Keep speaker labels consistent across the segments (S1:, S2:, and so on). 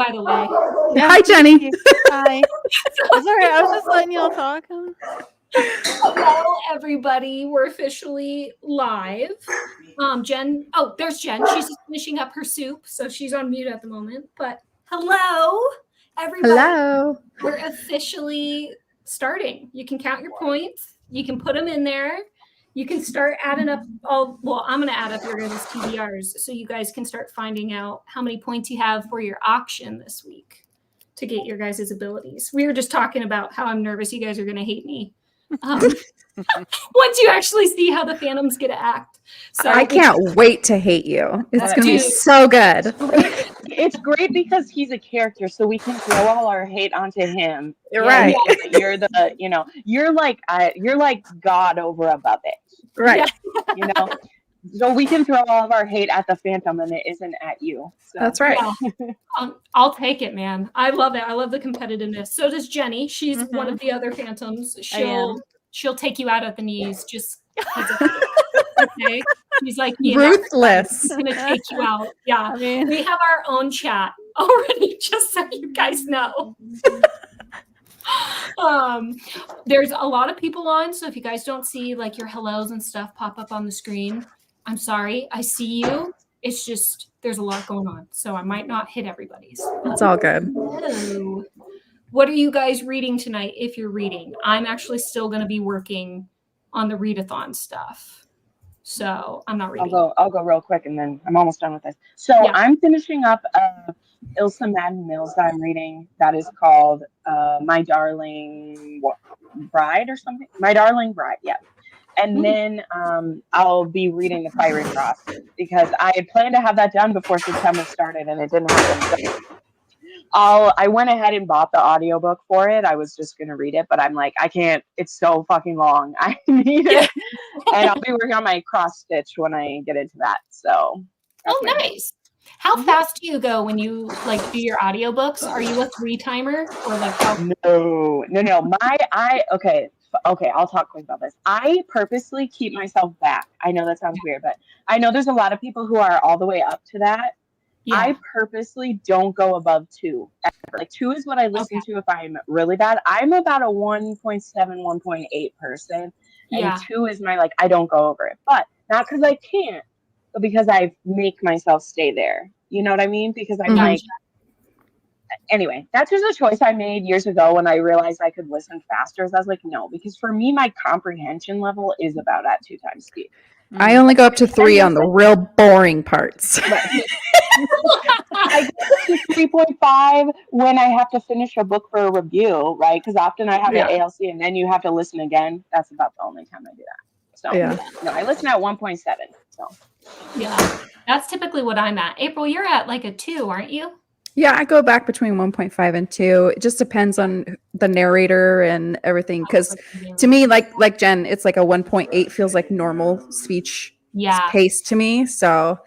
S1: by the way.
S2: Yeah,
S3: Hi, Jenny.
S2: Hi. It's all right. I was just letting y'all talk.
S1: Hello, everybody. We're officially live. Jen. Oh, there's Jen. She's just finishing up her soup, so she's on mute at the moment. But hello, everybody.
S3: Hello.
S1: We're officially starting. You can count your points. You can put them in there. You can start adding up I'm going to add up your guys' TBRs so you guys can start finding out how many points you have for your auction this week to get your guys' abilities. We were just talking about how I'm nervous you guys are going to hate me. Once you actually see how the Phantoms get to act. So
S3: I can't wait to hate you. It's going to be so good.
S2: It's great because he's a character, so we can throw all our hate onto him.
S3: You're right.
S2: You're you're like God over above it.
S3: Right.
S2: Yeah. So we can throw all of our hate at the Phantom and it isn't at you. So.
S3: That's right.
S1: Yeah. I'll take it, man. I love it. I love the competitiveness. So does Jenny. She's one of the other Phantoms. She'll take you out at the knees. Just okay. She's like
S3: ruthless.
S1: She's gonna take you out. Yeah. We have our own chat already, just so you guys know. There's a lot of people on, so if you guys don't see like your hellos and stuff pop up on the screen, I'm sorry. I see you. It's just there's a lot going on, so I might not hit everybody's.
S3: It's all good.
S1: Hello. What are you guys reading tonight? If you're reading, I'm actually still going to be working on the readathon stuff, so I'm not reading.
S2: I'll go real quick, and then I'm almost done with this. So I'm finishing up Ilsa Madden Mills that I'm reading. That is called My Darling Bride or something. My Darling Bride, yeah. And then I'll be reading The Fiery Cross because I had planned to have that done before September started, and it didn't happen. So I went ahead and bought the audiobook for it. I was just going to read it, but I'm like, I can't. It's so fucking long. I need it. And I'll be working on my cross stitch when I get into that. So.
S1: Nice. How fast do you go when you like do your audiobooks? Are you a 3-timer or like how?
S2: No. Okay, I'll talk quick about this. I purposely keep myself back. I know that sounds weird, but I know there's a lot of people who are all the way up to that. Yeah. I purposely don't go above 2. Ever. Like 2 is what I listen to if I'm really bad. I'm about a 1.7, 1.8 person. And 2 is my I don't go over it. But not because I can't, but because I make myself stay there. You know what I mean? Because I'm anyway, that's just a choice I made years ago when I realized I could listen faster. So I was like, no, because for me, my comprehension level is about at 2 times speed.
S3: I only go up to 3 on the real boring parts.
S2: Right. I go to 3.5 when I have to finish a book for a review, right? Because often I have an ALC and then you have to listen again. That's about the only time I do that. So no, I listen at 1.7. So
S1: yeah, that's typically what I'm at. April, you're at like a 2, aren't you?
S3: Yeah, I go back between 1.5 and 2. It just depends on the narrator and everything. Because to me, like Jen, it's like a 1.8 feels like normal speech pace to me. So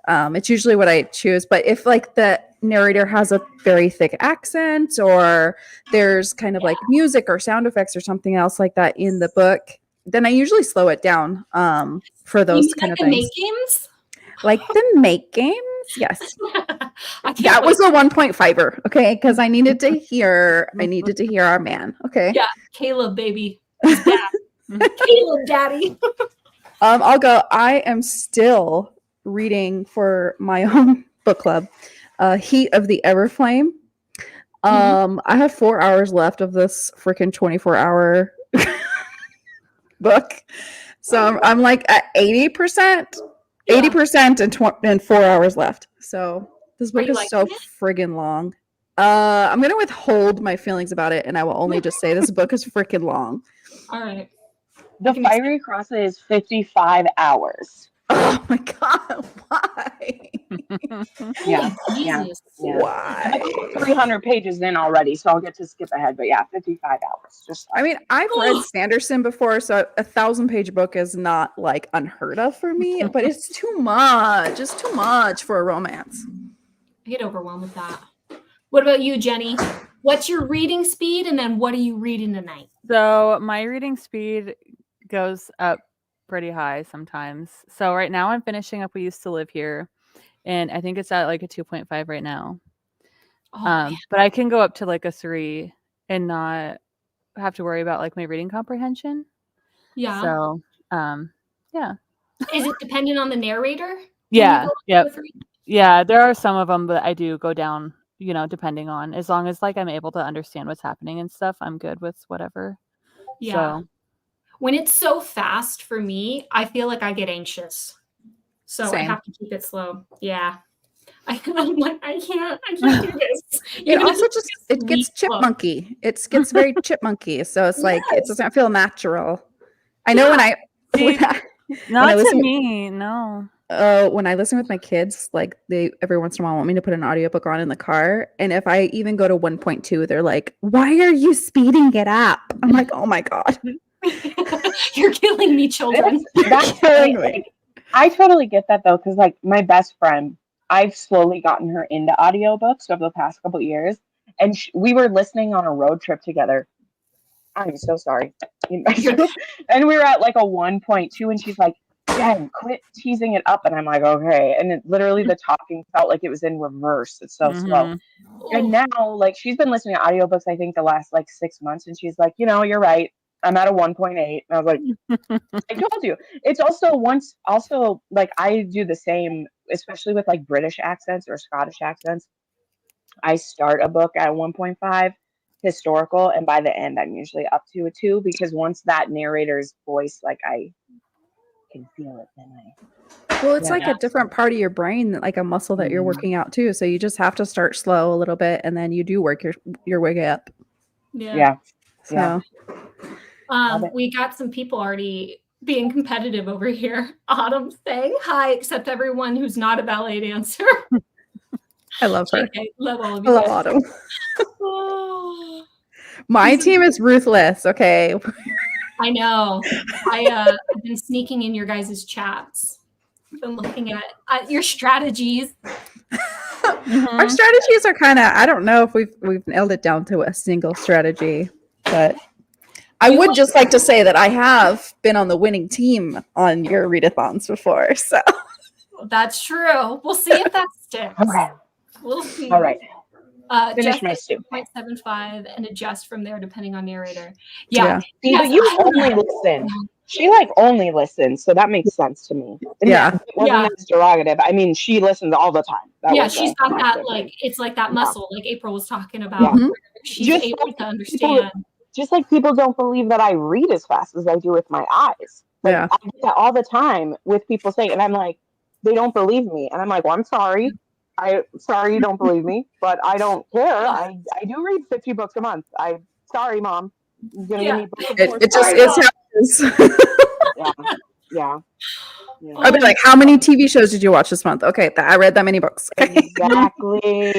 S3: it's usually what I choose. But if like the narrator has a very thick accent or there's kind of like music or sound effects or something else like that in the book, then I usually slow it down for those kind of things.
S1: Make games?
S3: Like the make games? Yes. That was a 1.5er, okay? Because I needed to hear our man. Okay.
S1: Yeah, Caleb, baby. Caleb, daddy.
S3: I'll go. I am still reading for my own book club, Heat of the Everflame. I have 4 hours left of this freaking 24-hour book. So I'm like at 80%. 80% and 4 hours left. So this book is so friggin' long. I'm gonna withhold my feelings about it, and I will only just say this book is freaking long.
S1: All right.
S2: The Fiery Cross is 55 hours.
S3: Oh my god! Why?
S2: Yeah.
S3: Why?
S2: 300 pages in already, so I'll get to skip ahead. But 55 hours.
S3: I mean, I've read Sanderson before, so a 1,000-page book is not like unheard of for me. But it's too much. It's too much for a romance.
S1: I get overwhelmed with that. What about you, Jenny? What's your reading speed, and then what are you reading tonight?
S4: So my reading speed goes up pretty high sometimes. So right now I'm finishing up We Used to Live Here, and I think it's at like a 2.5 right now.
S1: Oh, man.
S4: But I can go up to like a 3 and not have to worry about like my reading comprehension.
S1: Yeah.
S4: So, yeah.
S1: Is it dependent on the narrator? when
S4: Yeah.
S1: you go up
S4: Yep.
S1: to a 3?
S4: Yeah. There are some of them that I do go down, depending on, as long as like I'm able to understand what's happening and stuff, I'm good with whatever.
S1: Yeah.
S4: So,
S1: When it's so fast for me, I feel like I get anxious. So I
S3: Same.
S1: have to keep it slow. Yeah. I'm like, I can't do this.
S3: It
S1: Even if
S3: also
S1: it's
S3: just
S1: a
S3: it gets
S1: sweet book.
S3: chipmunky. It gets very chipmunky. So it's like it
S1: Yes.
S3: doesn't feel natural. I know when I
S4: See,
S3: when I
S4: not to
S3: listen-
S4: me, no.
S3: when I listen with my kids, like they every once in a while want me to put an audiobook on in the car. And if I even go to 1.2, they're like, why are you speeding it up? I'm like, oh my God.
S1: You're killing me, children.
S2: That's
S3: killing
S2: like,
S3: me.
S2: I totally get that though, because like my best friend, I've slowly gotten her into audiobooks over the past couple years, and we were listening on a road trip together. I'm so sorry. And we were at like a 1.2, and she's like, Jen, quit teasing it up. And I'm like, okay. And literally the talking felt like it was in reverse. It's so slow. And now, like, she's been listening to audiobooks, I think, the last like 6 months, and she's like, you're right. I'm at a 1.8. And I was like, I told you. It's also like I do the same, especially with like British accents or Scottish accents. I start a book at 1.5 historical, and by the end I'm usually up to a 2, because once that narrator's voice, like I can feel it, then
S3: Well, it's
S2: Yeah.
S3: like a different part of your brain, like a muscle that you're working out too. So you just have to start slow a little bit, and then you do work your way up.
S2: yeah.
S3: So
S1: We got some people already being competitive over here. Autumn saying hi, except everyone who's not a ballet dancer.
S3: I love her.
S1: JK, love all of
S3: I
S1: you
S3: love
S1: guys.
S3: Autumn.
S1: Oh,
S3: My team is ruthless. Okay.
S1: I know. I've been sneaking in your guys' chats. I've been looking at your strategies.
S3: Our strategies are kind of, I don't know if we've nailed it down to a single strategy, but I would just like to say that I have been on the winning team on your readathons before. So
S1: That's true. We'll see if that sticks.
S2: Okay.
S1: We'll see.
S2: All right. Finish
S1: Just
S2: my stew.
S1: 0.75 and adjust from there depending on narrator.
S3: Yeah.
S2: See,
S1: Yes,
S2: but you
S1: I
S2: only
S1: know.
S2: listen. She like only listens, so that makes sense to me. And
S3: Yeah.
S2: it wasn't as derogative. I mean, she listens all the time. That
S1: She's got
S2: my
S1: that
S2: favorite.
S1: like it's like that
S2: Yeah.
S1: muscle, like April was talking about.
S3: Mhm.
S1: She's
S2: Just
S1: able
S2: like
S1: to understand.
S2: Just like people don't believe that I read as fast as I do with my eyes. Like,
S3: Yeah.
S2: I get that all the time with people saying, and I'm like, they don't believe me. And I'm like, well, I'm sorry. Sorry you don't believe me, but I don't care. I do read 50 books a month. Sorry, Mom. You're gonna give me books before
S3: It just
S2: sorry,
S3: is
S2: Mom.
S3: how it is.
S2: Yeah.
S3: I'd be like, how many TV shows did you watch this month? Okay, I read that many books.
S2: Exactly,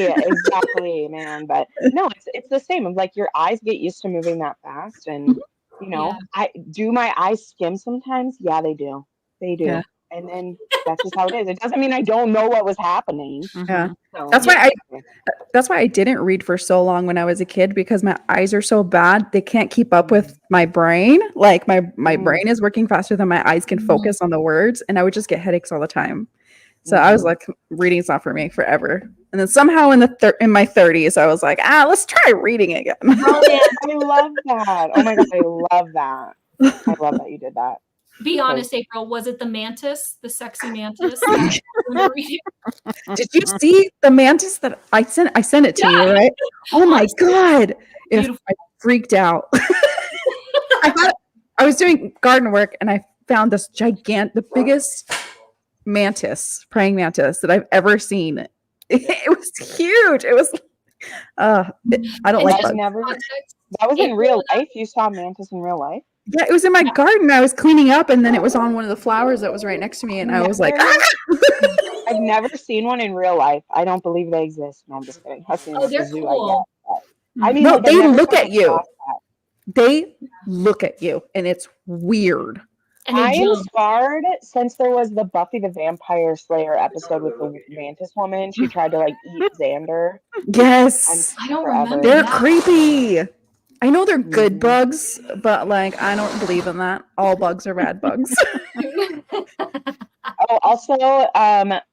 S2: man. But no, it's the same. Like your eyes get used to moving that fast, and my eyes skim sometimes. Yeah, they do. They do.
S3: Yeah.
S2: And then that's just how it is. It doesn't mean I don't know what was happening.
S3: Yeah.
S2: So,
S3: That's why I didn't read for so long when I was a kid, because my eyes are so bad. They can't keep up with my brain. Like my brain is working faster than my eyes can focus on the words, and I would just get headaches all the time. So I was like, reading's not for me forever. And then somehow in my 30s, I was like, let's try reading again.
S2: Oh, man, I love that. Oh my God, I love that. I love that you did that.
S1: Be honest, April, was it the mantis, the sexy mantis?
S3: Did you see the mantis that I sent? I sent it to you, right? Oh my God. I freaked out. I was doing garden work and I found this the biggest praying mantis that I've ever seen. It was huge. It was, I don't like bugs.
S2: That was in real life? You saw mantis in real life?
S3: Yeah, it was in my garden. I was cleaning up, and then it was on one of the flowers that was right next to me, and I was like,
S2: I've never seen one in real life. I don't believe they exist. No, I'm just kidding. I've seen
S1: they're
S2: the zoo,
S1: cool.
S2: I mean,
S3: no,
S2: like,
S3: they look at you. They look at you, and it's weird.
S1: And
S2: I am scarred since there was the Buffy the Vampire Slayer episode with the mantis woman. She tried to like eat Xander.
S3: Yes.
S1: I don't remember.
S3: They're creepy. I know they're good bugs, but like I don't believe in that. All bugs are bad bugs.
S2: Oh, also,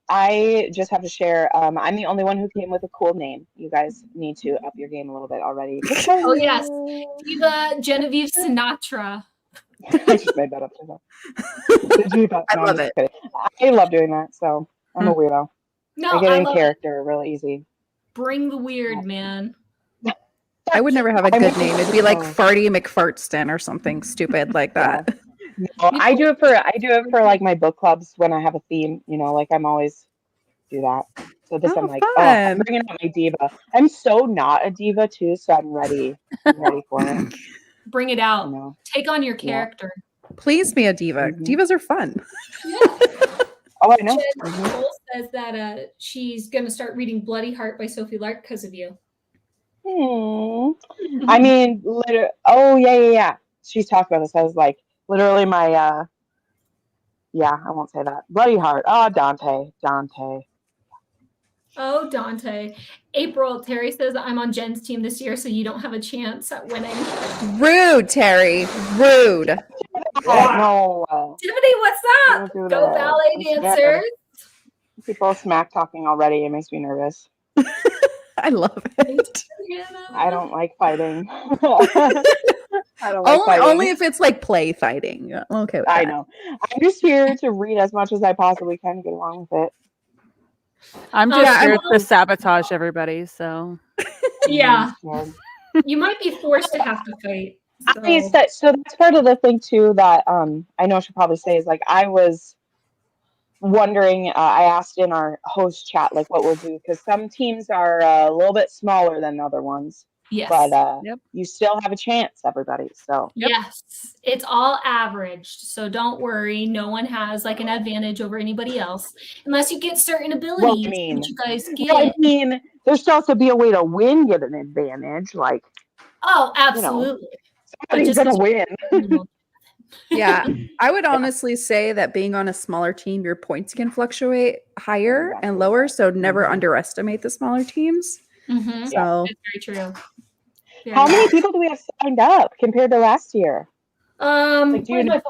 S2: I just have to share. I'm the only one who came with a cool name. You guys need to up your game a little bit already.
S1: Oh yes, Diva Genevieve Sinatra.
S2: I just made that up.
S3: I love it.
S2: I love doing that, so I'm a weirdo.
S1: No,
S2: I get
S1: I
S2: in
S1: love
S2: character real easy.
S1: Bring the weird, man.
S3: I would never have a good name. It'd be like Farty McFartston or something stupid like that.
S2: Yeah. No, I do it for like my book clubs when I have a theme. You know, like I'm always do that. So this I'm like, I'm bringing out my diva. I'm so not a diva too, so I'm ready. I'm ready for it.
S1: Bring it out.
S2: You know?
S1: Take on your character.
S3: Please be a diva. Divas are fun.
S1: Yeah.
S2: Oh, I know.
S1: Jen says that she's going to start reading Bloody Heart by Sophie Lark because of you.
S2: I mean, oh yeah. She's talked about this. I was like, literally my, yeah, I won't say that. Bloody Heart. Oh, Dante.
S1: Oh, Dante. April, Terry says I'm on Jen's team this year, so you don't have a chance at winning.
S3: Rude, Terry. Rude.
S2: No.
S1: Tiffany, what's up? Go ballet dancers.
S2: People smack talking already. It makes me nervous.
S3: I love it.
S2: I don't like fighting. I don't like fighting.
S3: Only if it's like play fighting. I'm okay with that.
S2: I know. I'm just here to read as much as I possibly can to get along with it.
S4: I'm just here to sabotage everybody, so.
S1: Yeah. You might be forced to have to fight.
S2: So that's part of the thing too that I know I should probably say is like I was wondering, I asked in our host chat like what we'll do because some teams are a little bit smaller than other ones.
S1: Yes.
S2: But you still have a chance, everybody. So
S1: yes, it's all averaged. So don't worry. No one has like an advantage over anybody else unless you get certain abilities. Which you guys get.
S2: Well, I mean, there still has to be a way to win, get an advantage. Like,
S1: oh, absolutely.
S2: Somebody's gonna win.
S3: Yeah, I would honestly say that being on a smaller team, your points can fluctuate higher and lower. So never underestimate the smaller teams.
S1: Mm-hmm.
S3: So
S1: that's very true.
S2: How many people do we have signed up compared to last year?
S1: Like, we're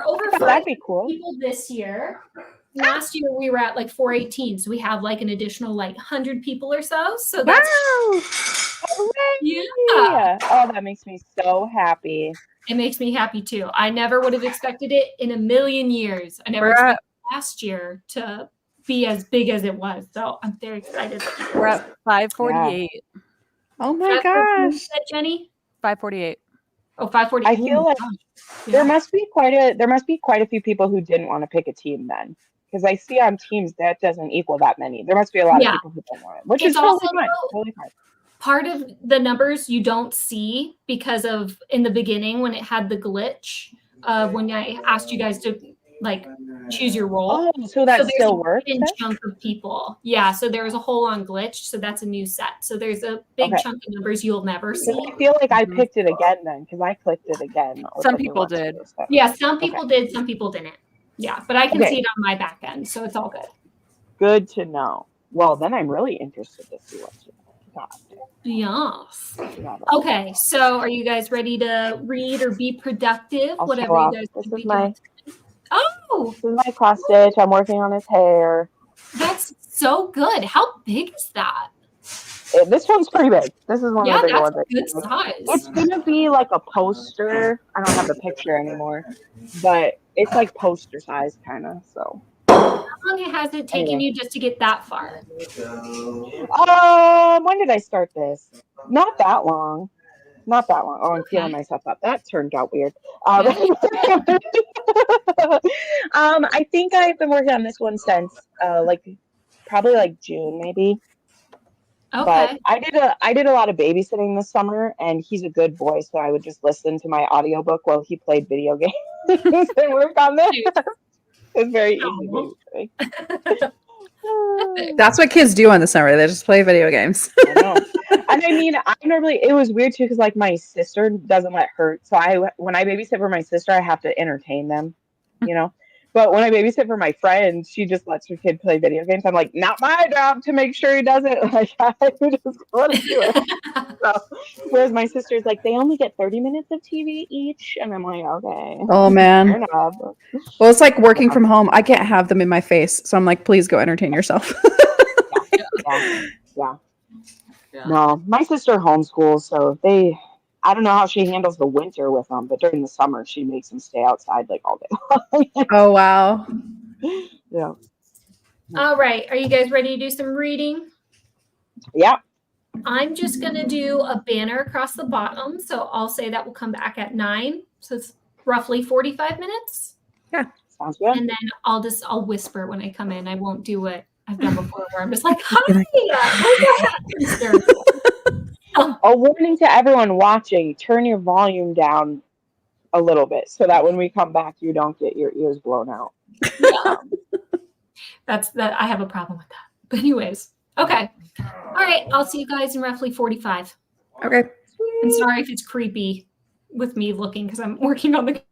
S1: over 5
S2: cool.
S1: people this year. Last year we were at like 418, so we have like an additional like 100 people or so. So that's
S2: yeah. Oh, that makes me so happy.
S1: It makes me happy too. I never would have expected it in a million years. I never expected last year to be as big as it was. So I'm very excited.
S4: We're at 548.
S1: Yeah.
S3: Oh my gosh.
S1: Jenny?
S4: 548.
S1: Oh, 548.
S2: I feel like there must be quite a few people who didn't want to pick a team then. Because I see on teams that doesn't equal that many. There must be a lot of people who don't want it. Which is totally fine. Totally fine.
S1: Part of the numbers you don't see because of in the beginning when it had the glitch of when I asked you guys to like choose your role.
S2: Oh, so that still works.
S1: A chunk of people. Yeah, so there was a whole on glitch, so that's a new set. So there's a big chunk of numbers you'll never see.
S2: I feel like I picked it again then because I clicked it again.
S4: Some people did.
S1: Yeah, some people did, some people didn't. Yeah, but I can see it on my back end, so it's all good.
S2: Good to know. Well, then I'm really interested to see what you got.
S1: Yes. Okay, so are you guys ready to read or be productive? Whatever you guys
S2: this
S1: can
S2: is
S1: be
S2: my
S1: Oh,
S2: this is my cross stitch. I'm working on his hair.
S1: That's so good. How big is that?
S2: This one's pretty big. This is one of the bigger ones.
S1: Good size.
S2: It's gonna be like a poster. I don't have the picture anymore, but it's like poster size kind of. So.
S1: How long has it taken you just to get that far?
S2: When did I start this? Not that long. Oh, I'm feeling myself up. That turned out weird. I think I've been working on this one since probably like June maybe.
S1: Okay.
S2: But I did a lot of babysitting this summer, and he's a good boy, so I would just listen to my audiobook while he played video games and work on this. It's very easy.
S3: That's what kids do in the summer. They just play video games.
S2: I know. And I mean, it was weird too because like my sister doesn't let her. So when I babysit for my sister, I have to entertain them, you know. But when I babysit for my friend, she just lets her kid play video games. I'm like, not my job to make sure he does it. Like, I just let him do it. So, whereas my sister's like, they only get 30 minutes of TV each. And I'm like, okay.
S3: Oh, man.
S2: Fair enough.
S3: Well, it's like working from home. I can't have them in my face. So I'm like, please go entertain yourself.
S2: Yeah. No, my sister homeschools, so I don't know how she handles the winter with them, but during the summer, she makes them stay outside like all day.
S3: Oh, wow.
S2: Yeah.
S1: All right. Are you guys ready to do some reading?
S2: Yeah.
S1: I'm just going to do a banner across the bottom. So I'll say that we'll come back at 9. So it's roughly 45 minutes.
S2: Sounds good.
S1: And then I'll whisper when I come in. I won't do what I've done before where I'm just like, hi,
S2: A warning to everyone watching, turn your volume down a little bit so that when we come back, you don't get your ears blown out.
S1: Yeah. That's that. I have a problem with that. But anyways, okay. All right. I'll see you guys in roughly 45.
S3: Okay.
S1: And sorry if it's creepy with me looking because I'm working on the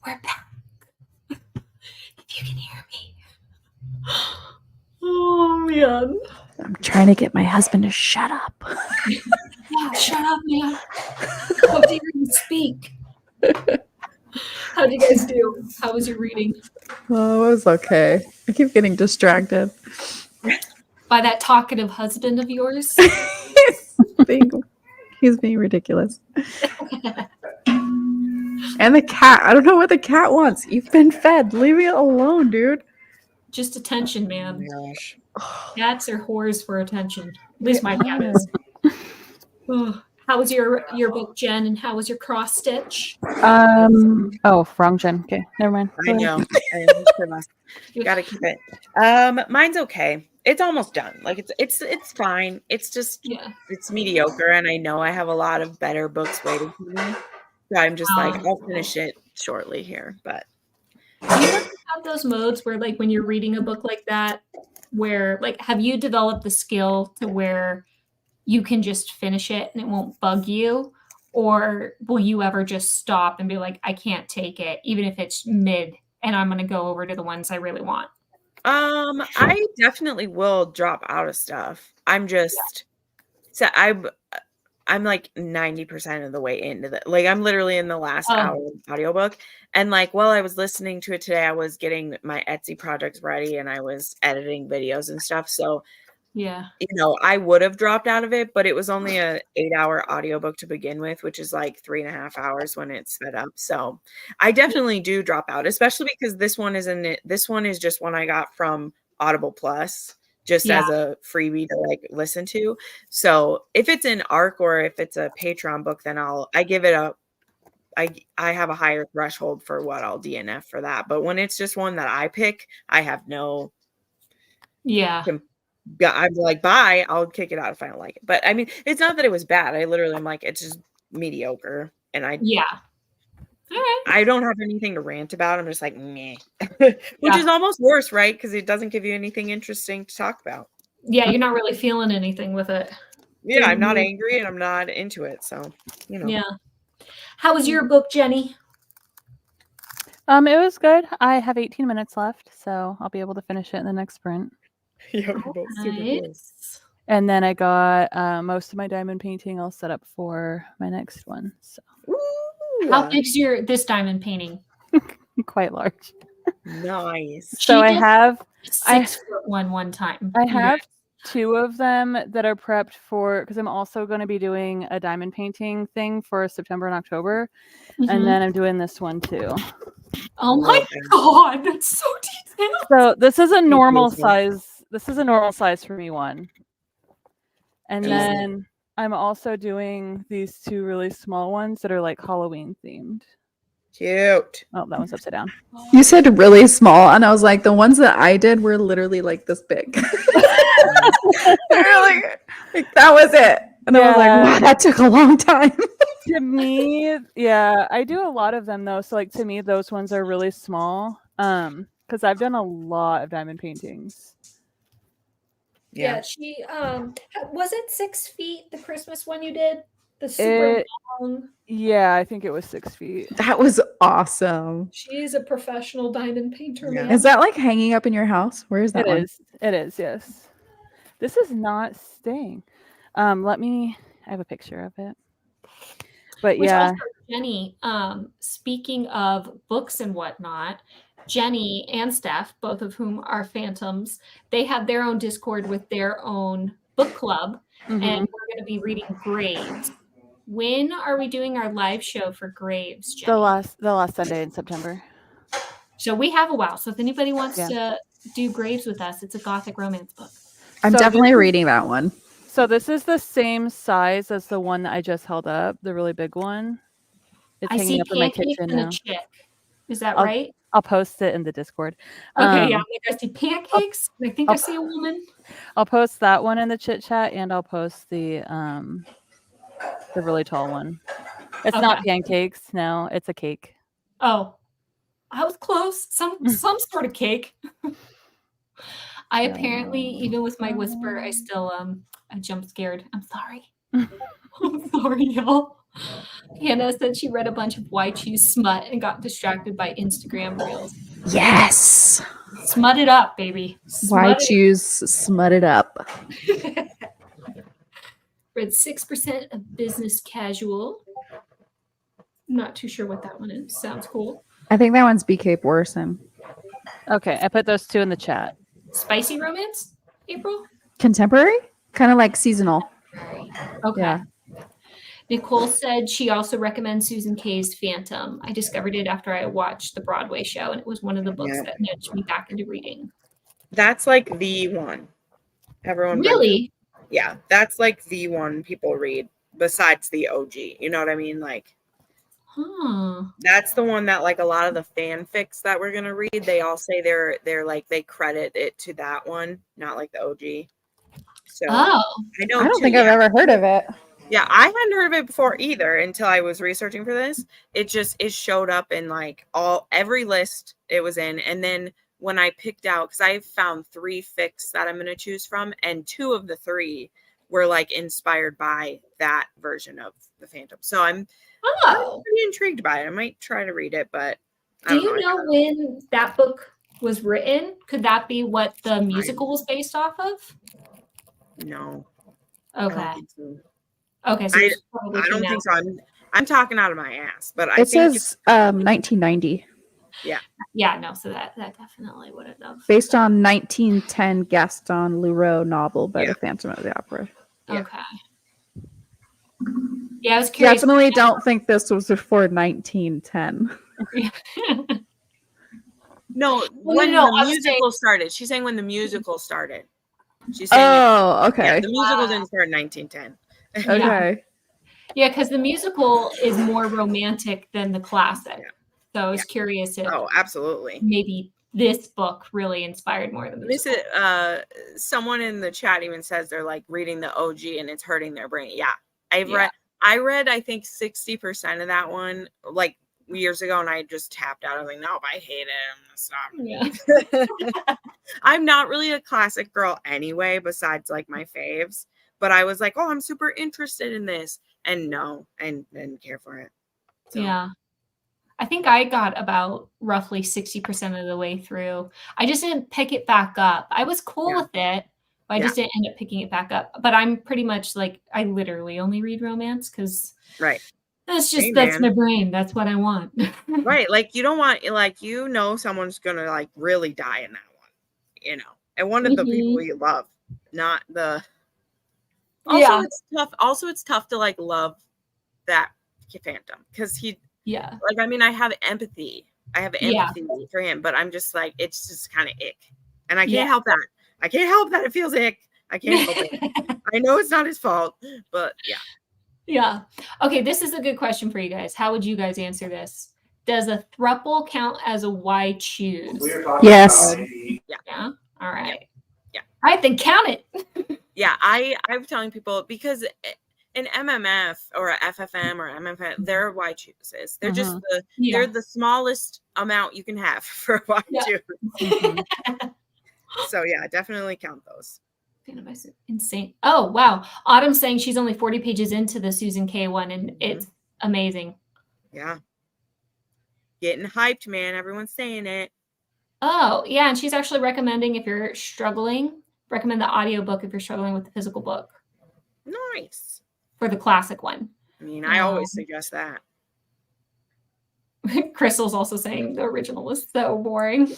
S1: We're back. If you can hear me. Oh, man.
S3: I'm trying to get my husband to shut up.
S1: Yeah, shut up, man. How dare you speak? How'd you guys do? How was your reading?
S3: Oh, it was okay. I keep getting distracted.
S1: By that talkative husband of yours?
S3: He's being ridiculous. And the cat. I don't know what the cat wants. You've been fed. Leave me alone, dude.
S1: Just attention, man.
S2: Oh my gosh.
S1: Cats are whores for attention. At least my cat is. Oh, how was your book, Jen? And how was your cross stitch?
S4: Oh, wrong Jen. Okay, never mind.
S2: I know. Gotta keep it. Mine's okay. It's almost done. Like it's fine. It's just it's mediocre, and I know I have a lot of better books waiting for me. So I'm just like, I'll finish it shortly here. But
S1: do you ever have those modes where, like, when you're reading a book like that, where, like, have you developed the skill to where you can just finish it and it won't bug you? Or will you ever just stop and be like, I can't take it, even if it's mid, and I'm going to go over to the ones I really want?
S2: I definitely will drop out of stuff. I'm just so I'm like 90% of the way into the, like, I'm literally in the last hour of the audiobook. And like, while I was listening to it today, I was getting my Etsy projects ready and I was editing videos and stuff. So
S1: yeah,
S2: you know, I would have dropped out of it, but it was only a 8-hour audiobook to begin with, which is like 3.5 hours when it's sped up. So I definitely do drop out, especially because this one is just one I got from Audible Plus, just as a freebie to like listen to. So if it's an ARC or if it's a Patreon book, then I give it I have a higher threshold for what I'll DNF for that. But when it's just one that I pick, I have no I'm like, bye, I'll kick it out if I don't like it. But I mean, it's not that it was bad. I literally am like, it's just mediocre. And all right. I don't have anything to rant about. I'm just like, meh. Which is almost worse, right? Because it doesn't give you anything interesting to talk about.
S1: Yeah, you're not really feeling anything with it.
S2: Yeah, I'm not angry and I'm not into it. So, you know.
S1: Yeah. How was your book, Jenny?
S4: It was good. I have 18 minutes left, so I'll be able to finish it in the next sprint.
S2: Yeah, we're both super close.
S4: And then I got most of my diamond painting all set up for my next one. So
S1: how big's this diamond painting?
S4: Quite large.
S2: Nice.
S4: So I have
S1: 6 foot one time.
S4: I have 2 of them that are prepped for, because I'm also going to be doing a diamond painting thing for September and October. And then I'm doing this one too.
S1: Oh my God, that's so detailed.
S4: So this is a normal size. This is a normal size for me one. And then I'm also doing these 2 really small ones that are like Halloween themed.
S2: Cute.
S4: Oh, that one's upside down.
S3: You said really small, and I was like, the ones that I did were literally like this big. They're like that was it. And I was like, wow, that took a long time.
S4: To me, I do a lot of them though. So like to me, those ones are really small. Because I've done a lot of diamond paintings.
S1: Yeah, she was it 6 feet, the Christmas one you did? The super long.
S4: Yeah, I think it was 6 feet.
S3: That was awesome.
S1: She's a professional diamond painter, man.
S3: Is that like hanging up in your house? Where is that one?
S4: It is, yes. This is not staying. I have a picture of it. But
S1: which also, Jenny, speaking of books and whatnot, Jenny and Steph, both of whom are phantoms, they have their own Discord with their own book club, and we're going to be reading Graves. When are we doing our live show for Graves, Jenny?
S4: The last Sunday in September.
S1: So we have a while. So if anybody wants to do Graves with us, it's a gothic romance book.
S3: I'm definitely reading that one.
S4: So this is the same size as the one that I just held up, the really big one. It's hanging up in my kitchen now.
S1: Chick. Is that right?
S4: I'll post it in the Discord.
S1: Okay, I see pancakes. I think I see a woman.
S4: I'll post that one in the chit chat, and I'll post the really tall one. It's not pancakes. No, it's a cake.
S1: Oh, I was close. Some sort of cake. I apparently, even with my whisper, I still I jump scared. I'm sorry. I'm sorry, y'all. Hannah said she read a bunch of Why Choose Smut and got distracted by Instagram reels.
S3: Yes.
S1: Smut it up, baby.
S3: Why
S1: Smut it
S3: choose smut it up?
S1: Read 6% of Business Casual. Not too sure what that one is. Sounds cool.
S3: I think that one's BK Borson.
S4: Okay, I put those 2 in the chat.
S1: Spicy romance, April?
S3: Contemporary? Kind of like seasonal.
S1: Okay.
S3: Yeah.
S1: Nicole said she also recommends Susan Kay's Phantom. I discovered it after I watched the Broadway show, and it was one of the books that nudged me back into reading.
S5: That's like the one. Everyone
S1: Really?
S5: Yeah, that's like the one people read besides the OG. You know what I mean? Like, that's the one that like a lot of the fanfics that we're gonna read, they all say they're like they credit it to that one, not like the OG. So
S1: I
S3: don't think I've ever heard of it.
S5: Yeah, I hadn't heard of it before either until I was researching for this. It showed up in like every list it was in, and then when I picked out, because I found 3 fics that I'm going to choose from, and 2 of the 3 were like inspired by that version of the Phantom. So I'm pretty intrigued by it. I might try to read it, but
S1: do you know when that book was written? Could that be what the musical was based off of?
S5: No.
S1: Okay.
S5: So.
S1: Okay, so
S5: I don't think so. I'm talking out of my ass, but I
S3: It
S5: think
S3: says 1990.
S1: Yeah, no, so that definitely would have.
S3: Based on 1910 Gaston Leroux novel by the Phantom of the Opera.
S1: Okay. Yeah, I was curious.
S3: Definitely don't think this was before 1910.
S5: No, when the musical started. She's saying when the musical started. She's saying
S3: okay.
S5: Yeah, the musical didn't start in 1910.
S3: Okay.
S1: Yeah, because the musical is more romantic than the classic. Yeah. So I was curious if
S5: absolutely.
S1: Maybe this book really inspired more than the musical.
S5: This is someone in the chat even says they're like reading the OG and it's hurting their brain. Yeah. I read I think 60% of that one like years ago, and I just tapped out. I was like, nope, I hate it. I'm gonna stop. Yeah. I'm not really a classic girl anyway, besides like my faves. But I was like, oh, I'm super interested in this. And no, and didn't care for it.
S1: So. Yeah. I think I got about roughly 60% of the way through. I just didn't pick it back up. I was cool with it, but I just didn't end up picking it back up. But I'm pretty much like, I literally only read romance because that's my brain. That's what I want.
S5: Right. Like you don't want, like, someone's going to like really die in that one, and one of the people you love, not the, it's tough. Also, it's tough to like love that Phantom because like, I mean, I have empathy. For him, but I'm just like, it's just kind of ick. And I can't help that. I can't help that it feels ick. I can't help it. I know it's not his fault, but yeah.
S1: Yeah. Okay, this is a good question for you guys. How would you guys answer this? Does a throuple count as a why choose?
S3: Yes.
S1: Yeah. All right.
S5: Yeah.
S1: All right, then count it.
S5: Yeah, I'm telling people because an MMF or a FFM or MFM, they're why chooses. They're just they're the smallest amount you can have for a why choose. So yeah, definitely count those.
S1: Insane. Oh wow. Autumn's saying she's only 40 pages into the Susan Kay one, and it's amazing.
S5: Yeah. Getting hyped, man. Everyone's saying it.
S1: Oh, yeah. And she's actually recommending if you're struggling, recommend the audiobook if you're struggling with the physical book.
S5: Nice.
S1: For the classic one.
S5: I mean, I always suggest that.
S1: Crystal's also saying the original was so boring.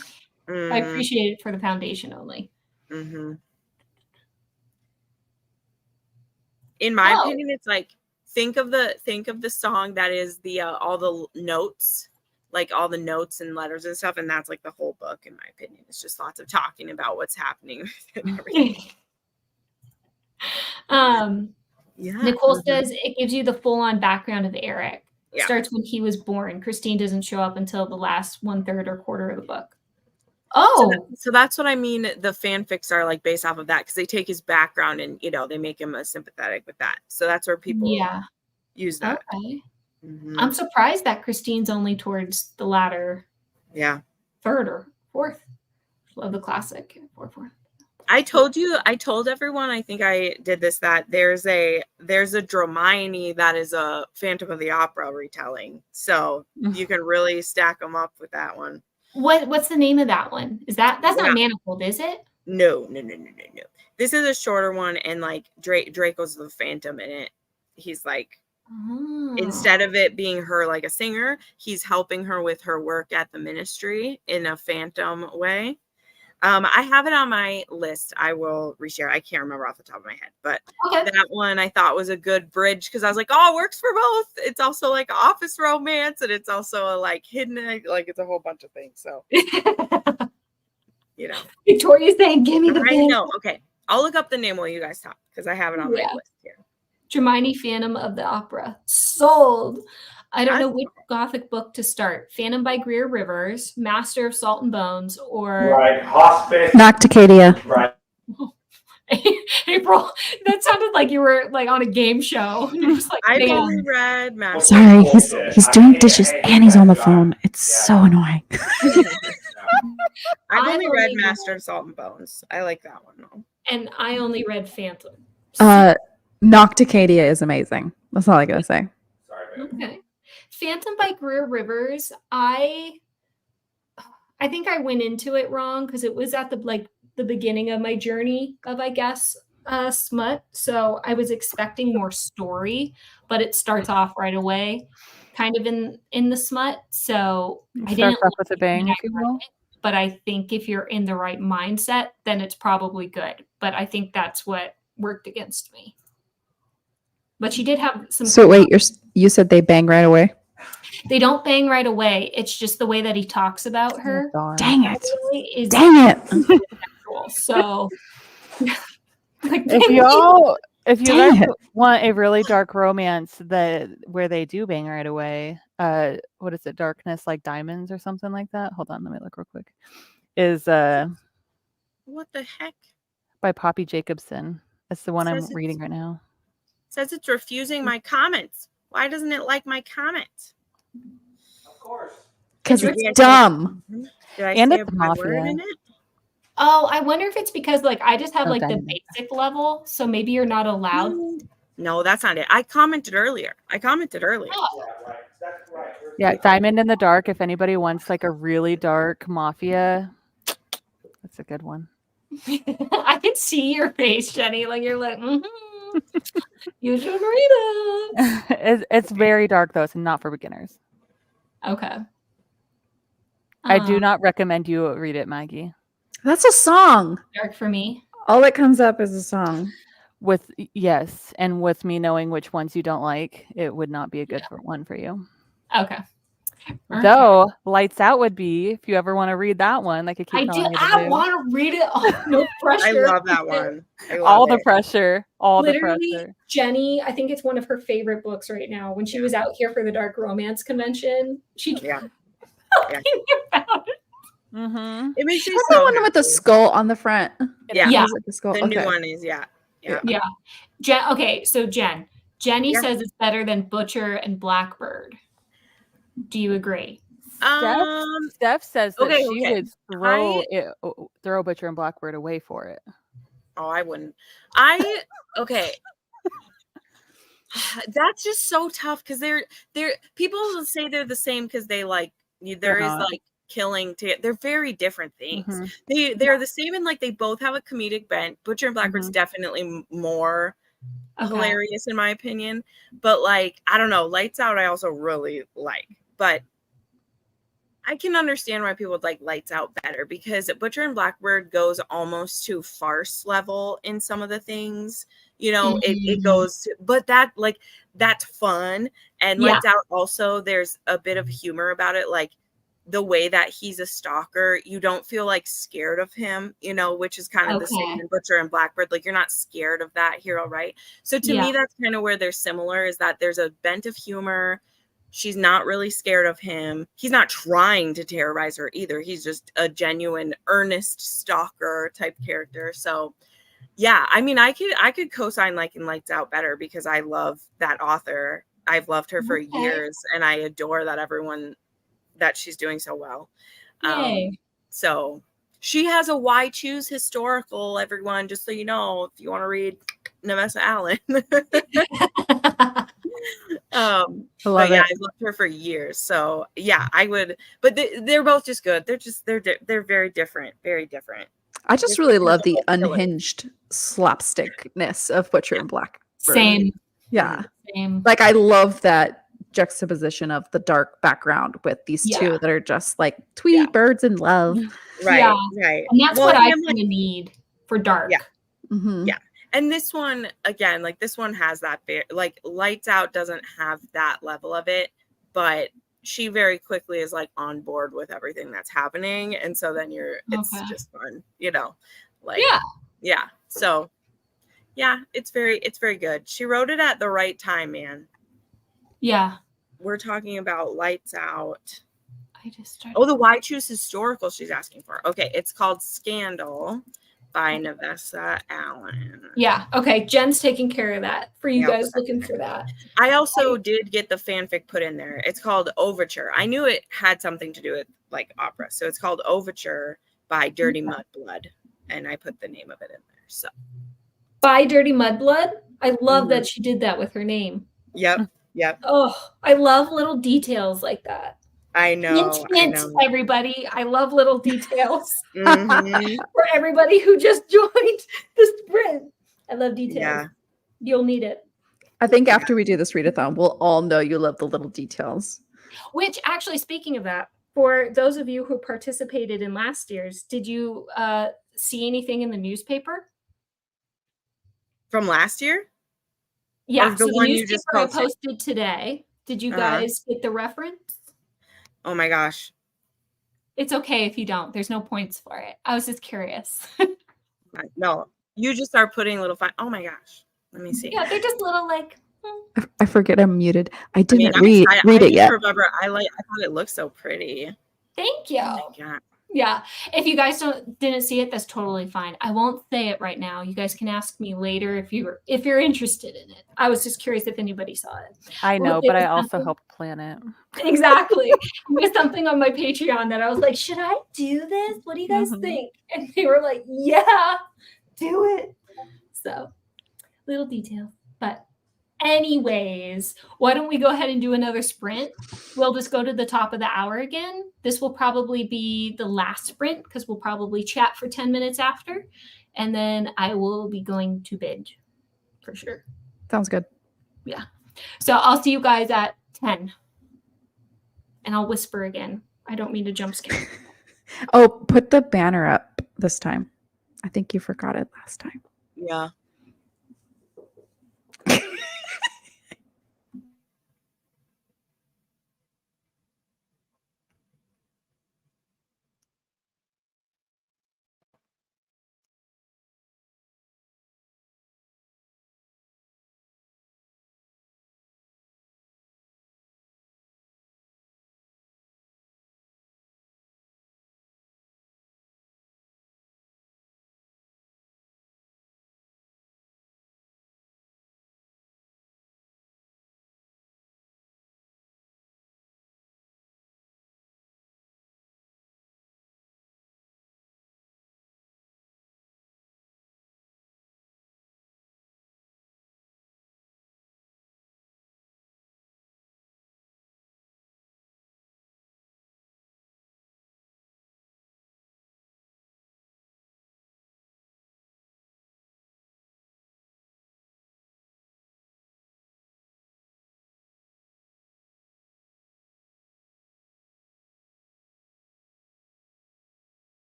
S1: I appreciate it for the foundation only.
S5: In my opinion, it's like think of the song that is the all the notes, like all the notes and letters and stuff, and that's like the whole book. In my opinion, it's just lots of talking about what's happening and everything.
S1: Nicole says it gives you the full-on background of Eric. It starts when he was born. Christine doesn't show up until the last 1/3 or quarter of the book. Oh,
S5: so that's what I mean. The fanfics are like based off of that because they take his background and they make him sympathetic with that. So that's where people use that.
S1: Okay. I'm surprised that Christine's only towards the latter.
S5: Yeah.
S1: 3rd or 4th of the classic. 4th.
S5: I told everyone, I think I did this, that there's a Dromini that is a Phantom of the Opera retelling. So you can really stack them up with that one.
S1: What's the name of that one? That's not Manifold, is it?
S5: No. This is a shorter one, and like Draco's the Phantom in it. He's like, instead of it being her like a singer, he's helping her with her work at the ministry in a phantom way. I have it on my list. I will reshare. I can't remember off the top of my head, but that one I thought was a good bridge because I was like, oh, it works for both. It's also like office romance, and it's also a like hidden, like it's a whole bunch of things. So, you know,
S1: Victoria's saying, "Give me the."
S5: I know. Okay, I'll look up the name while you guys talk because I have it on my list here.
S1: Dromini, Phantom of the Opera. Sold. I don't know which Gothic book to start. Phantom by Greer Rivers, Master of Salt and Bones, or
S6: Hospice.
S3: Nocticadia.
S6: Right.
S1: April, that sounded like you were like on a game show. You're just like,
S5: I've only read Master.
S3: Sorry, he's doing dishes and he's on the phone. It's so annoying.
S5: I've only read Master of Salt and Bones. I like that one though.
S1: And I only read Phantom.
S3: Nocticadia is amazing. That's all I gotta say.
S6: Sorry,
S1: okay. Phantom by Greer Rivers. I think I went into it wrong because it was at the beginning of my journey of, I guess, smut. So I was expecting more story, but it starts off right away, kind of in the smut. So I didn't
S4: off with a bang, if you will.
S1: But I think if you're in the right mindset, then it's probably good. But I think that's what worked against me. But she did have some.
S3: So wait, you said they bang right away?
S1: They don't bang right away. It's just the way that he talks about her.
S3: Oh, dang it!
S1: Is
S3: Dang it!
S1: So, like,
S4: if you guys want a really dark romance where they do bang right away, what is it? Darkness Like Diamonds or something like that. Hold on, let me look real quick. Is
S5: what the heck?
S4: By Poppy Jacobson. That's the one I'm reading right now.
S5: Says it's refusing my comments. Why doesn't it like my comments?
S6: Of course.
S3: Because it's dumb.
S5: Did I
S4: And
S5: say
S4: it's
S5: a bad word
S4: mafia.
S5: in it?
S1: Oh, I wonder if it's because like I just have like
S4: Diamond.
S1: the basic level, so maybe you're not allowed.
S5: No, that's not it. I commented earlier.
S1: Oh.
S6: Yeah, right. That's right.
S4: Yeah, Diamond in the Dark. If anybody wants like a really dark mafia, that's a good one.
S1: I can see your face, Jenny. Like you're like, you should read it.
S4: It's very dark though. It's not for beginners.
S1: Okay.
S4: I do not recommend you read it, Maggie.
S3: That's a song.
S1: Dark for me.
S3: All that comes up is a song.
S4: Yes, and with me knowing which ones you don't like, it would not be a good one for you.
S1: Okay.
S4: Though Lights Out would be, if you ever want to read that one, like I keep telling you to
S1: I
S4: do.
S1: want to read it. Oh, no pressure.
S5: I love that one.
S4: All the pressure.
S1: Literally, Jenny, I think it's one of her favorite books right now. When she was out here for the Dark Romance Convention, she talking about it.
S4: Mm-hmm.
S5: It makes me
S3: That's the one with the skull on the front.
S5: Yeah.
S3: The skull.
S5: The new one is
S1: Yeah. Okay, so Jenny says it's better than Butcher and Blackbird. Do you agree?
S4: Steph says that she
S5: would
S4: throw Butcher and Blackbird away for it.
S5: Oh, I wouldn't. Okay. That's just so tough because they're people will say they're the same because they like there is like killing they're very different things. Mm-hmm. They're the same and like they both have a comedic bent. Butcher and Blackbird's definitely more hilarious in my opinion, but like I don't know, Lights Out I also really like, but I can understand why people would like Lights Out better because Butcher and Blackbird goes almost to farce level in some of the things, you know. It goes but that's fun. And Lights Out also there's a bit of humor about it, like the way that he's a stalker, you don't feel like scared of him, you know, which is kind of the same in Butcher and Blackbird. Like you're not scared of that hero, right? So to me, that's kind of where they're similar, is that there's a bent of humor. She's not really scared of him. He's not trying to terrorize her either. He's just a genuine, earnest stalker type character. So yeah, I mean, I could co-sign liking Lights Out better because I love that author. I've loved her for years and I adore that she's doing so well. So She has a Why Choose historical, everyone, just so you know, if you want to read Nevessa Allen.
S4: I
S5: But
S4: love
S5: yeah,
S4: it.
S5: I've loved her for years. So yeah, I would. But they're both just good. They're very different. Very different.
S3: I just
S5: They're
S3: really love the
S5: both killers.
S3: unhinged slapstickness of Butcher and Blackbird.
S1: Same.
S3: Yeah.
S1: Same.
S3: Like I love that juxtaposition of the dark background with these
S1: Yeah.
S3: two that are just like twee birds in love.
S5: Right.
S1: Yeah.
S5: Right.
S1: And that's what I
S5: him,
S1: kind of need for dark.
S5: Yeah.
S3: Mhm.
S5: Yeah. And this one, again, like this one has that, like Lights Out doesn't have that level of it, but she very quickly is like on board with everything that's happening. And so then it's
S1: Okay.
S5: just fun, you know, like,
S1: Yeah.
S5: yeah. So yeah, it's very good. She wrote it at the right time, man.
S1: Yeah.
S5: We're talking about Lights Out.
S1: I just started.
S5: Oh, the Why Choose historical she's asking for. Okay. It's called Scandal by Nevessa Allen.
S1: Yeah. Okay. Jen's taking care of that for you
S5: Yeah,
S1: guys looking for that.
S5: I also did get the fanfic put in there. It's called Overture. I knew it had something to do with like opera. So it's called Overture by Dirty Mudblood. And I put the name of it in there. So
S1: By Dirty Mudblood. I love that she did that with her name.
S5: Yep.
S1: Oh, I love little details like that.
S5: I know.
S1: Hint, everybody. I love little details.
S5: Mhm.
S1: For everybody who just joined the sprint. I love details.
S5: Yeah.
S1: You'll need it.
S3: I think after we do this readathon, we'll all know you love the little details.
S1: Which actually, speaking of that, for those of you who participated in last year's, did you see anything in the newspaper?
S5: From last year?
S1: Yeah,
S5: Or the
S1: so
S5: one
S1: the
S5: you just
S1: newspaper I
S5: posted?
S1: posted today. Did you guys get the reference?
S5: Oh my gosh.
S1: It's okay if you don't. There's no points for it. I was just curious.
S5: No. You just are putting little oh my gosh. Let me see.
S1: Yeah, they're just little like.
S3: I forget I'm muted. I
S5: I
S3: didn't
S5: mean,
S3: read
S5: I
S3: it yet.
S5: remember I thought it looked so pretty.
S1: Thank you.
S5: Oh my God.
S1: Yeah. If you guys didn't see it, that's totally fine. I won't say it right now. You guys can ask me later if you're interested in it. I was just curious if anybody saw it.
S4: I know,
S1: It
S4: but
S1: was
S4: I also
S1: something-
S4: helped plan it.
S1: Exactly. It was something on my Patreon that I was like, should I do this? What do you guys think? And they were like, yeah, do it. So little detail. But anyways, why don't we go ahead and do another sprint? We'll just go to the top of the hour again. This will probably be the last sprint because we'll probably chat for 10 minutes after. And then I will be going to bed for sure.
S3: Sounds good.
S1: Yeah. So I'll see you guys at 10. And I'll whisper again. I don't mean to jump scare.
S3: Oh, put the banner up this time. I think you forgot it last time.
S5: Yeah.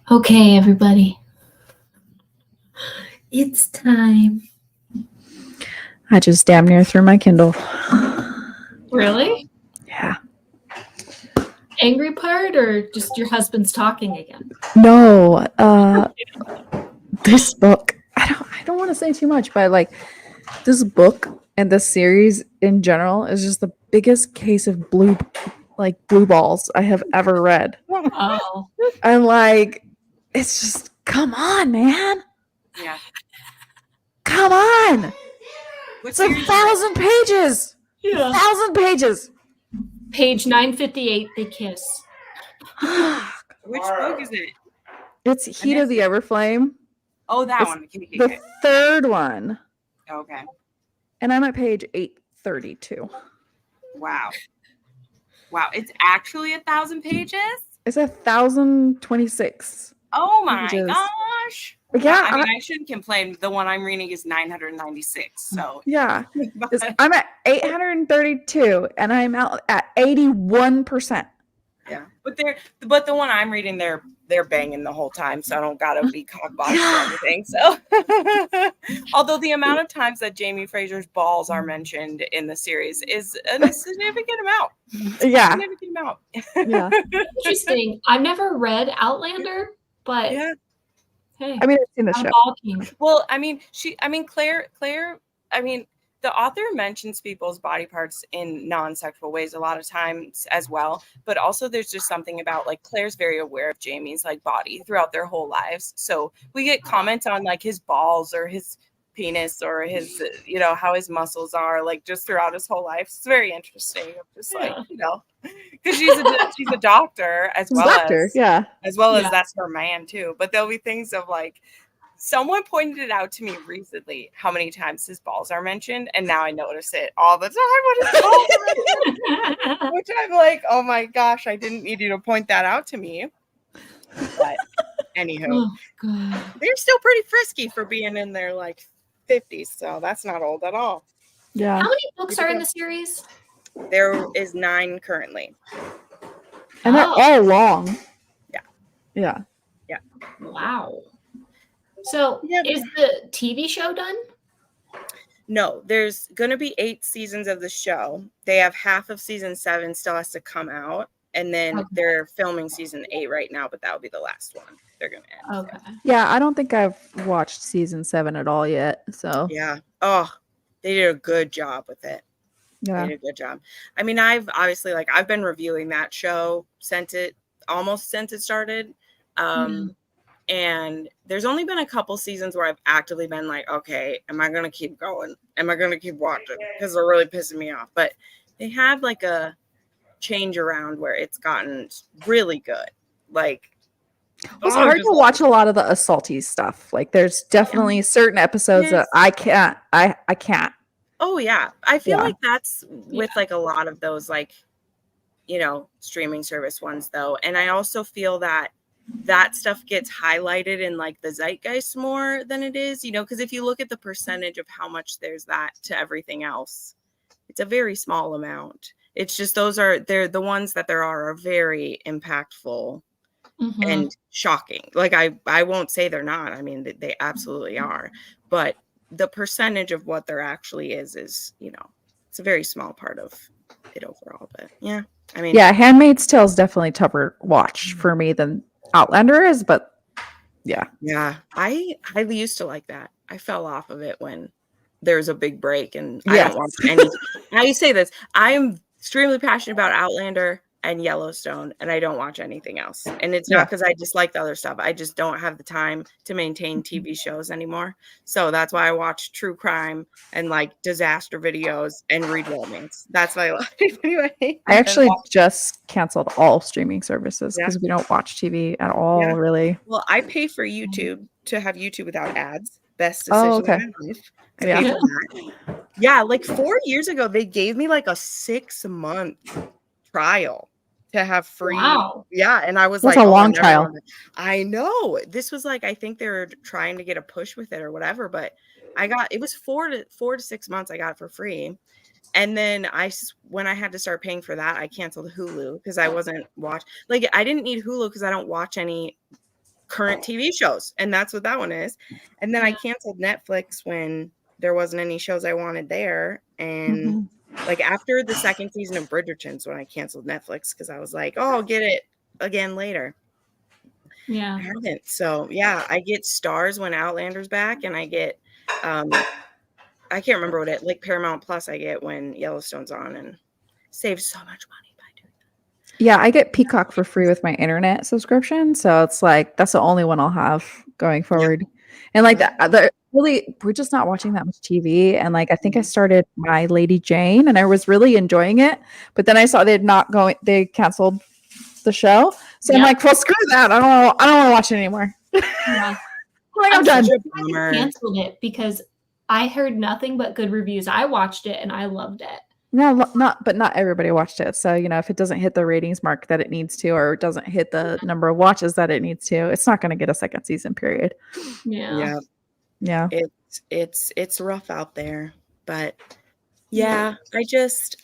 S1: Okay, everybody. It's time.
S3: I just damn near threw my Kindle.
S1: Really?
S3: Yeah.
S1: Angry part or just your husband's talking again?
S3: No, this book. I don't want to say too much, but like this book and this series in general is just the biggest case of blue balls I have ever read.
S1: Oh.
S3: I'm like, it's just come on, man.
S5: Yeah.
S3: Come on.
S5: What's
S3: It's 1,000 pages.
S1: Yeah.
S3: 1,000 pages.
S1: Page 958, they kiss.
S5: Which book is it?
S3: It's Heat of the Everflame.
S5: Oh, that
S3: It's
S5: one. Okay.
S3: the third one.
S5: Okay.
S3: And I'm at page 832.
S5: Wow. Wow. It's actually 1,000 pages?
S3: It's 1,026.
S5: Oh my
S3: pages.
S5: gosh.
S3: Yeah,
S5: I mean, I shouldn't complain. The one I'm reading is 996. So
S3: yeah. I'm at 832 and I'm out at 81%.
S5: yeah. But the one I'm reading, they're banging the whole time, so I don't gotta be cockboxed or anything. So although the amount of times that Jamie Fraser's balls are mentioned in the series is a significant amount.
S3: Yeah.
S5: Significant amount.
S3: Yeah.
S1: Interesting. I've never read Outlander, but
S5: Yeah.
S1: hey,
S3: I mean, I've seen the
S1: I'm
S3: show.
S1: balking.
S5: Well, I mean, Claire, I mean, the author mentions people's body parts in non-sexual ways a lot of times as well, but also there's just something about like Claire's very aware of Jamie's like body throughout their whole lives. So we get comments on like his balls or his penis or his, you know, how his muscles are like just throughout his whole life. It's very interesting. Just like, you know, because she's a doctor as well as that's her man too. But there'll be things of like, someone pointed it out to me recently how many times his balls are mentioned, and now I notice it all the time when his balls are mentioned, which I'm like, oh my gosh, I didn't need you to point that out to me. But anywho,
S1: Oh, God.
S5: they're still pretty frisky for being in their like 50s, so that's not old at all.
S3: Yeah.
S1: How many books are in the series?
S5: There is 9 currently.
S3: And they're all long.
S5: Yeah.
S3: Yeah.
S5: Yeah.
S1: Wow. So is the TV show done?
S5: No, there's going to be 8 seasons of the show. They have half of season 7 still has to come out. And then they're filming season 8 right now, but that will be the last one. They're going to end.
S1: Okay.
S3: Yeah, I don't think I've watched season 7 at all yet. So
S5: yeah. Oh, they did a good job with it.
S3: Yeah.
S5: They did a good job. I mean, I've been reviewing that show since it started. And there's only been a couple seasons where I've actively been like, okay, am I going to keep going? Am I going to keep watching? Because they're really pissing me off. But they had like a change around where it's gotten really good. Like,
S3: it's hard to watch a lot of the assaulty stuff. Like there's definitely certain episodes that I can't.
S5: Oh yeah. I feel like that's with like a lot of those like, you know, streaming service ones though. And I also feel that stuff gets highlighted in like the zeitgeist more than it is, you know, because if you look at the percentage of how much there's that to everything else, it's a very small amount. It's just they're the ones that there are very impactful and shocking. Like I won't say they're not. I mean, they absolutely are. But the percentage of what there actually is, you know, it's a very small part of it overall. But yeah, I mean,
S3: yeah, Handmaid's Tale is definitely tougher watch for me than Outlander is, but yeah.
S5: I used to like that. I fell off of it when there's a big break, and I don't watch any. I say this: I'm extremely passionate about Outlander and Yellowstone, and I don't watch anything else. And it's not because I dislike the other stuff. I just don't have the time to maintain TV shows anymore. So that's why I watch true crime and like disaster videos and read romance. That's my life anyway.
S3: I actually just canceled all streaming services because we don't watch TV at all, really.
S5: Well, I pay for YouTube to have YouTube without ads. Best decision of my life. Yeah, like 4 years ago, they gave me like a 6-month trial to have free.
S1: Wow.
S5: Yeah, and I was
S3: That's
S5: like,
S3: a long trial.
S5: I know. This was like, I think they were trying to get a push with it or whatever, but it was 4 to 6 months. I got it for free. And then when I had to start paying for that, I canceled Hulu because I wasn't I didn't need Hulu because I don't watch any current TV shows, and that's what that one is. And then I canceled Netflix when there wasn't any shows I wanted there, and like after the second season of Bridgerton's when I canceled Netflix because I was like, oh, I'll get it again later.
S1: Yeah.
S5: I haven't. So yeah, I get Stars when Outlander's back, and I get I can't remember what it like Paramount Plus I get when Yellowstone's on, and save so much money by doing that.
S3: Yeah, I get Peacock for free with my internet subscription, so it's like that's the only one I'll have going forward. And like we're just not watching that much TV. And like I think I started My Lady Jane, and I was really enjoying it, but then I saw they canceled the show, so I'm like, well, screw that. I don't want to watch it anymore.
S1: Yeah.
S3: I'm done.
S1: I canceled it because I heard nothing but good reviews. I watched it and I loved it.
S3: No, not everybody watched it. So, if it doesn't hit the ratings mark that it needs to, or it doesn't hit the number of watches that it needs to, it's not going to get a second season period.
S1: Yeah.
S5: It's rough out there, but yeah,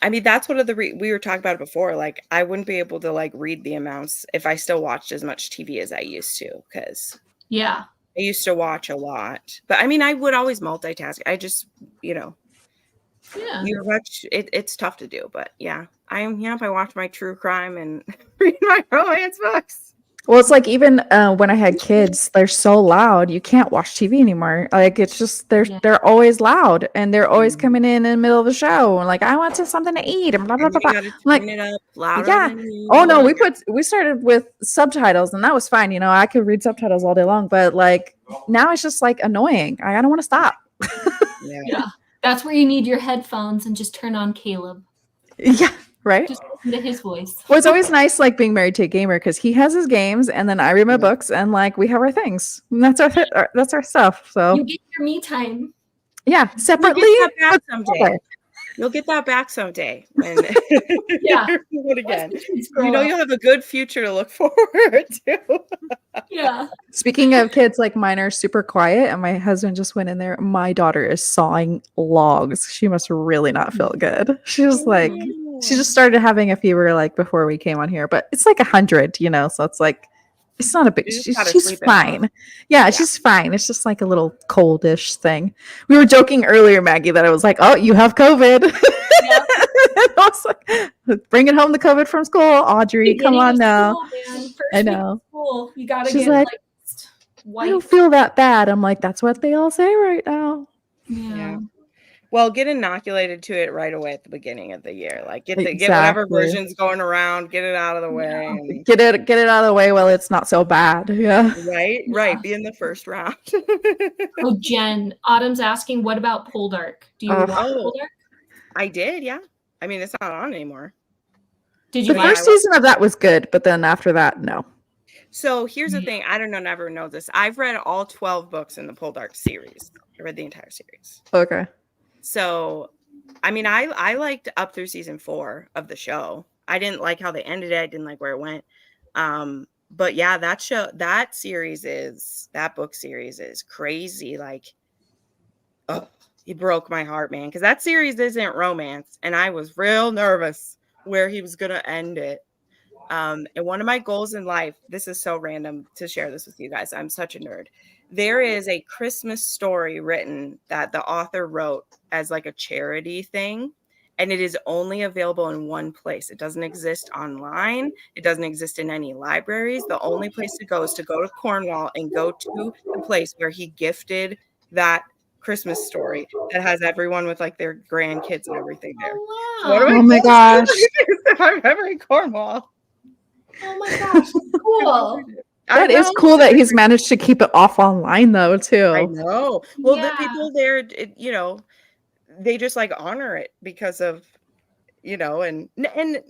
S5: I mean, that's one of the we were talking about it before. Like, I wouldn't be able to like read the amounts if I still watched as much TV as I used to, because I used to watch a lot. But I mean, I would always multitask. I just, you watch it's tough to do. But yeah, I watch my true crime and read my romance books.
S3: Well, it's like even when I had kids, they're so loud, you can't watch TV anymore. Like it's just they're always loud, and they're always coming in the middle of the show, and like I want something to eat, and blah blah blah. blah. I'm like,
S5: it up louder
S3: oh no, we started with subtitles, and that was fine. I could read subtitles all day long, but like now it's just like annoying. I don't want to stop.
S1: Yeah, that's where you need your headphones and just turn on Caleb.
S3: Yeah. Right?
S1: Just listen to his voice.
S3: Well, it's always nice like being married to a gamer because he has his games and then I read my books and like we have our things. And that's our stuff. So
S1: you get your me time.
S3: Yeah, separately.
S5: You'll get that back someday. When again. You'll have a good future to look forward to.
S1: Yeah.
S3: Speaking of kids, like mine are super quiet, and my husband just went in there. My daughter is sawing logs. She must really not feel good. She just started having a fever like before we came on here, but it's like 100, so it's like it's not a big. She's fine. Yeah, she's fine. It's just like a little coldish thing. We were joking earlier, Maggie, that I was like, "Oh, you have COVID." I was like, bringing home the COVID from school, Audrey. Come on now. I know.
S1: You gotta
S3: She's
S1: get
S3: like,
S1: white.
S3: I don't feel that bad. I'm like, that's what they all say right now.
S1: Yeah.
S5: Well, get inoculated to it right away at the beginning of the year. Like get whatever version's going around, get it out of the way. And...
S3: Get it out of the way while it's not so bad. Yeah.
S5: Right. Be in the first round.
S1: Oh, Jen, Autumn's asking, what about Poldark? Do you watch Poldark?
S5: I did, yeah. I mean, it's not on anymore.
S1: Did you?
S3: The first season of that was good, but then after that, no.
S5: So here's the thing. I don't know, never know this. I've read all 12 books in the Poldark series. I read the entire series.
S3: Okay.
S5: So, I mean, I liked up through season 4 of the show. I didn't like how they ended it. I didn't like where it went. But yeah, that book series is crazy. Like, oh, it broke my heart, man. Because that series isn't romance. And I was real nervous where he was going to end it. And one of my goals in life, this is so random to share this with you guys. I'm such a nerd. There is a Christmas story written that the author wrote as like a charity thing, and it is only available in one place. It doesn't exist online. It doesn't exist in any libraries. The only place to go is to go to Cornwall and go to the place where he gifted that Christmas story that has everyone with like their grandkids and everything there.
S1: Wow.
S3: Oh my gosh.
S5: If I'm ever in Cornwall.
S1: Oh my gosh, cool.
S3: That is cool that he's managed to keep it off online though too.
S5: I know. Well, the people there, they just like honor it because of, and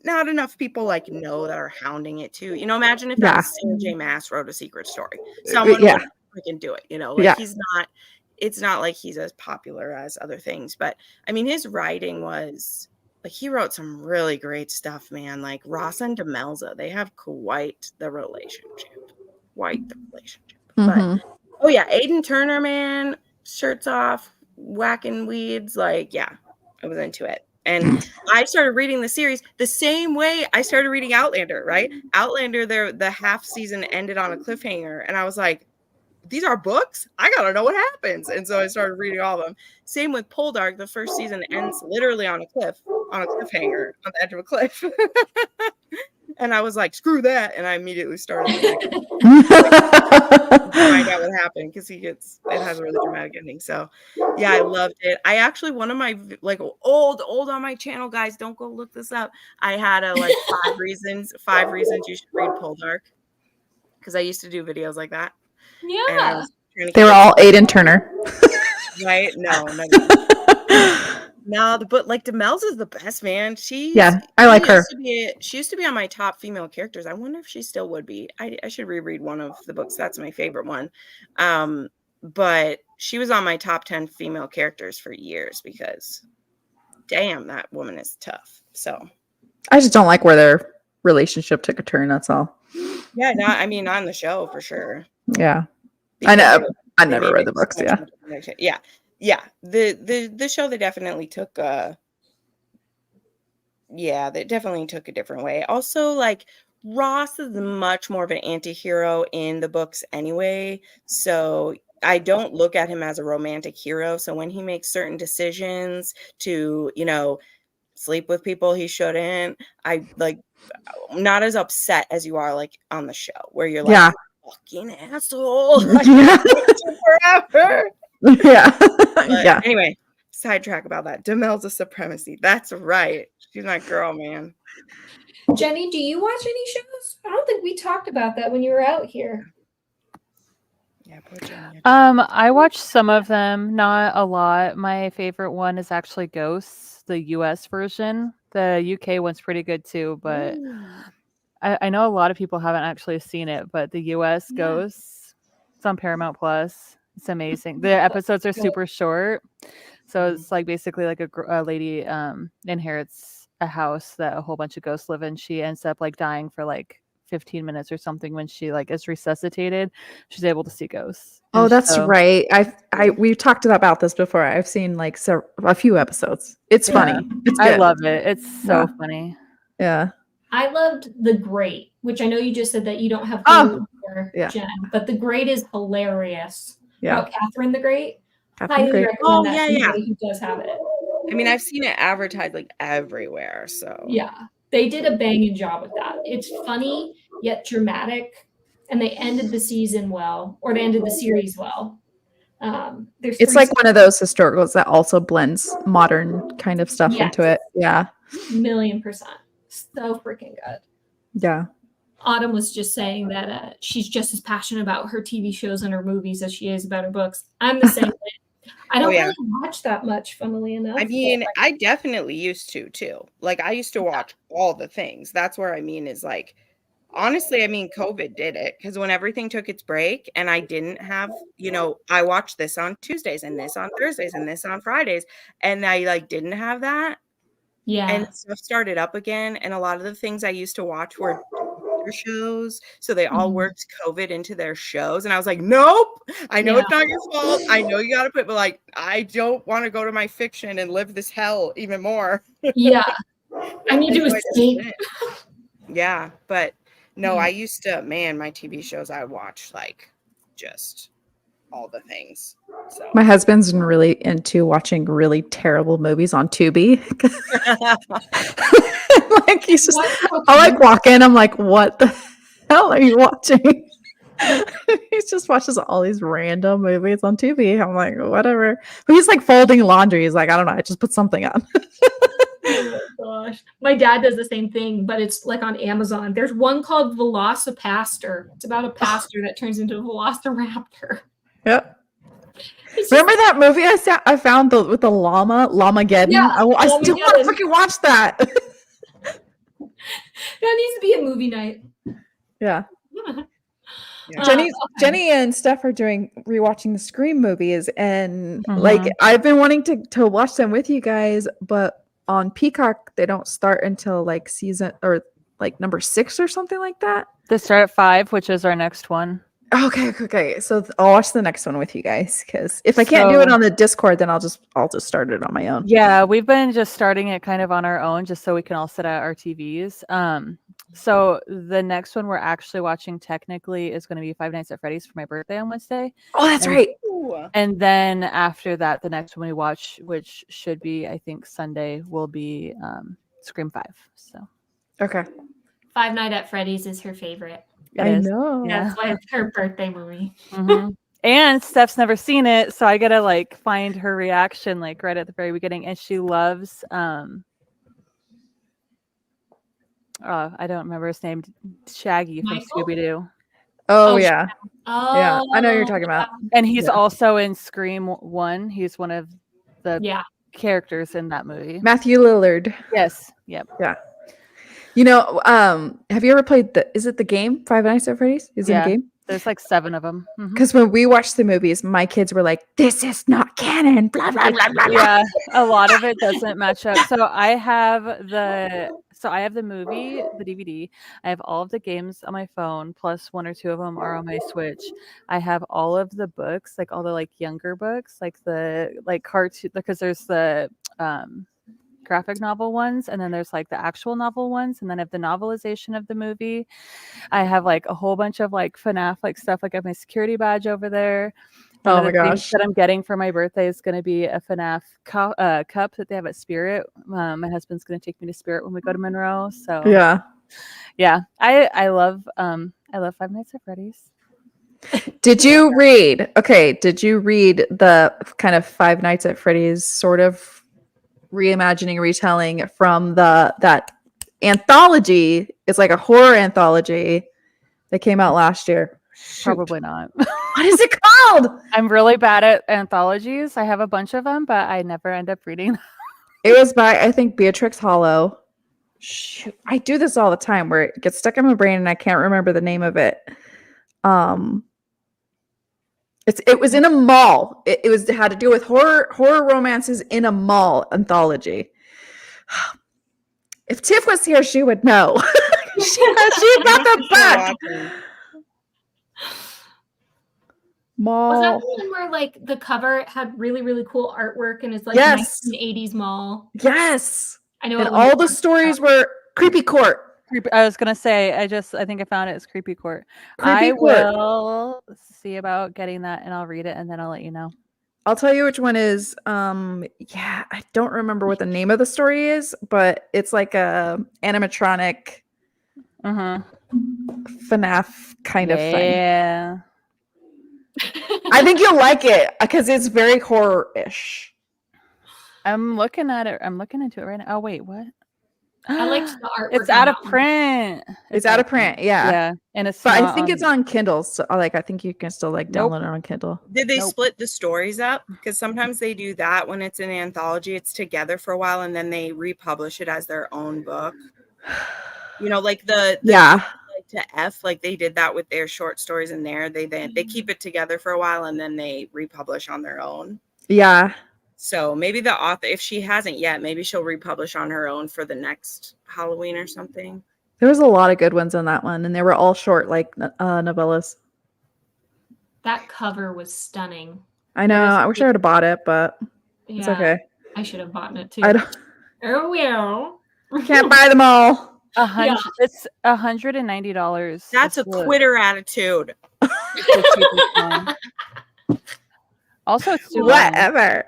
S5: not enough people like know that are hounding it too. Imagine if Sarah J. Maas wrote a secret story. Someone would freaking do it. He's not. It's not like he's as popular as other things, but I mean, his writing was. Like he wrote some really great stuff, man. Like Ross and Demelza, they have quite the relationship.
S3: Mm-hmm.
S5: But oh yeah, Aiden Turner, man, shirts off, whacking weeds. Like, yeah, I was into it. And I started reading the series the same way I started reading Outlander, right? Outlander, the half season ended on a cliffhanger. And I was like, these are books? I gotta know what happens. And so I started reading all of them. Same with Poldark. The first season ends literally on a cliffhanger, on the edge of a cliff. And I was like, screw that. And I immediately started the next to find out what happened, because it has a really dramatic ending. So yeah, I loved it. I actually, one of my like old on my channel, guys, don't go look this up. I had a like 5 reasons you should read Poldark, because I used to do videos like that. And I
S1: Yeah.
S5: was trying to
S3: They were all Aiden Turner.
S5: right. No. But like Demelza is the best, man.
S3: I like her.
S5: She used to be on my top female characters. I wonder if she still would be. I should reread one of the books. That's my favorite one. But she was on my top 10 female characters for years, because damn, that woman is tough. So
S3: I just don't like where their relationship took a turn. That's all.
S5: yeah, not on the show for sure.
S3: Yeah,
S5: Because
S3: I know. I
S5: they
S3: never
S5: made
S3: read
S5: it
S3: the books.
S5: so
S3: Yeah.
S5: much more- yeah. The show, they definitely took a different way. Also, like, Ross is much more of an anti-hero in the books anyway, so I don't look at him as a romantic hero. So when he makes certain decisions to, sleep with people he shouldn't, I like not as upset as you are like on the show, where you're like,
S3: Yeah.
S5: fucking asshole. Like,
S3: Yeah.
S5: forever.
S3: Yeah.
S5: But
S3: Yeah.
S5: anyway, sidetrack about that. Demelza supremacy. That's right. She's my girl, man.
S1: Jenny, do you watch any shows? I don't think we talked about that when you were out here.
S5: Yeah, poor Jenny.
S4: I watched some of them, not a lot. My favorite one is actually Ghosts, the US version. The UK one's pretty good too, but I know a lot of people haven't actually seen it, but the US Ghosts, it's on Paramount Plus. It's amazing. The episodes are super short. So it's like basically like a lady inherits a house that a whole bunch of ghosts live in. She ends up like dying for like 15 minutes or something. When she like is resuscitated, she's able to see ghosts.
S3: Oh,
S4: And
S3: that's
S4: so-
S3: right. We've talked about this before. I've seen like a few episodes. It's
S4: Yeah.
S3: funny. It's
S4: I
S3: good.
S4: love it. It's so funny.
S3: Yeah.
S1: I loved The Great, which I know you just said that you don't have
S3: Oh,
S1: for
S3: yeah.
S1: Jen, but The Great is hilarious.
S3: Yeah.
S1: About Catherine the Great.
S3: Catherine
S1: Highly
S3: Great.
S1: recommend
S5: Oh,
S1: that
S5: yeah,
S1: to
S5: yeah.
S1: anybody who does have it.
S5: I mean, I've seen it advertised like everywhere. So
S1: Yeah, they did a banging job with that. It's funny yet dramatic, and they ended the season well, or they ended the series well. There's
S3: It's
S1: 3
S3: like one of those historicals that also blends modern kind of stuff
S1: Yes.
S3: into it. Yeah.
S1: 1,000,000%. So freaking good.
S3: Yeah.
S1: Autumn was just saying that she's just as passionate about her TV shows and her movies as she is about her books. I'm the same way. I don't really watch that much, funnily enough.
S5: I mean, I definitely used to too. Like, I used to watch all the things. That's where I mean is like, honestly, I mean, COVID did it, because when everything took its break and I didn't have, I watched this on Tuesdays and this on Thursdays and this on Fridays, and I like didn't have that.
S1: Yeah.
S5: And stuff started up again. And a lot of the things I used to watch were shows, so they all worked COVID into their shows, and I was like, nope, I know it's not your fault, I know you gotta put, but like, I don't want to go to my fiction and live this hell even more.
S1: Yeah, I need to escape.
S5: Yeah, but no, I used to, man, my TV shows, I watched like just all the things. So
S3: My husband's been really into watching really terrible movies on Tubi. Like he's just, I like walk in, I'm like, what the hell are you watching? He just watches all these random movies on Tubi. I'm like, whatever. But he's like folding laundry. He's like, I don't know, I just put something on.
S1: Oh my gosh. My dad does the same thing, but it's like on Amazon. There's one called Velocipaster. It's about a pastor that turns into a velociraptor.
S3: Yep.
S1: It's just-
S3: Remember that movie I found with the Llamageddon?
S1: Yeah,
S3: I still want to
S1: Llamageddon.
S3: fucking watch that.
S1: That needs to be a movie night.
S3: Yeah.
S1: Okay.
S3: Jenny and Steph are rewatching the Scream movies, and
S4: Mhm.
S3: like I've been wanting to watch them with you guys, but on Peacock they don't start until like season or like number 6 or something like that.
S4: They start at 5, which is our next one.
S3: Okay. So I'll watch the next one with you guys because if I can't do it on the Discord, then I'll just start it on my own.
S4: Yeah, we've been just starting it kind of on our own, just so we can all sit at our TVs. So the next one we're actually watching technically is going to be Five Nights at Freddy's for my birthday on Wednesday.
S3: Oh, that's right.
S4: And then after that, the next one we watch, which should be, I think, Sunday, will be Scream 5. So
S3: Okay.
S1: Five Nights at Freddy's is her favorite.
S3: I know.
S4: Yeah.
S1: That's why it's her birthday movie.
S4: And Steph's never seen it, so I gotta like find her reaction like right at the very beginning. And she loves I don't remember his name, Shaggy from Scooby Doo.
S3: Oh yeah.
S1: Oh
S3: Yeah, I know who you're talking about.
S4: And he's also in Scream 1. He's one of the characters in that movie.
S3: Matthew Lillard.
S4: Yes. Yep.
S3: Yeah. You know, have you ever played is it the game Five Nights at Freddy's? Is it a game?
S4: There's like 7 of them.
S3: Because when we watched the movies, my kids were like, "This is not canon." Blah blah blah blah.
S4: Yeah, a lot of it doesn't match up. So I have the movie, the DVD. I have all of the games on my phone, plus 1 or 2 of them are on my Switch. I have all of the books, like all the like younger books, like the like cartoon, because there's the graphic novel ones, and then there's like the actual novel ones, and then I have the novelization of the movie. I have like a whole bunch of like FNAF like stuff. Like I have my security badge over there.
S3: Oh
S4: One
S3: my
S4: of the things
S3: gosh.
S4: that I'm getting for my birthday is going to be a FNAF cup that they have at Spirit. My husband's going to take me to Spirit when we go to Monroe. So yeah, I love Five Nights at Freddy's.
S3: Did you read the kind of Five Nights at Freddy's sort of reimagining, retelling from that anthology? It's like a horror anthology that came out last year.
S4: Probably not.
S3: What is it called?
S4: I'm really bad at anthologies. I have a bunch of them, but I never end up reading.
S3: It was by, I think, Beatrix Hollow. Shoot, I do this all the time where it gets stuck in my brain and I can't remember the name of it. It was in a mall. It had to do with horror romances in a mall anthology. If Tiff was here, she would know. She got the book. Mall.
S1: Was that the one where like the cover had really, really cool artwork and it's like
S3: Yes.
S1: 1980s mall?
S3: Yes.
S1: I know.
S3: And all the stories were Creepy Court.
S4: I was gonna say, I think I found it. It's Creepy Court.
S3: Creepy
S4: I
S3: Court.
S4: will see about getting that, and I'll read it, and then I'll let you know.
S3: I'll tell you which one is. Yeah, I don't remember what the name of the story is, but it's like a animatronic FNAF kind of thing.
S4: Yeah.
S3: I think you'll like it because it's very horror-ish.
S4: I'm looking at it. I'm looking into it right now. Oh wait, what?
S1: I liked the artwork.
S4: It's out of print.
S3: It's out of print, yeah.
S4: Yeah, and it's.
S3: But I think it's on Kindle. So, like, I think you can still like download it on Kindle.
S5: Did they split the stories up? Because sometimes they do that when it's an anthology. It's together for a while, and then they republish it as their own book. You know, like the like to F, like they did that with their short stories in there. They keep it together for a while, and then they republish on their own.
S3: Yeah.
S5: So maybe the author, if she hasn't yet, maybe she'll republish on her own for the next Halloween or something.
S3: There was a lot of good ones on that one, and they were all short, like novellas.
S1: That cover was stunning.
S3: I know. I wish I would have bought it, but it's okay.
S1: I should have bought it too.
S3: I don't.
S1: Oh well.
S3: Can't buy them all.
S4: It's $190.
S5: That's a quitter attitude.
S4: Also, it's too
S3: whatever.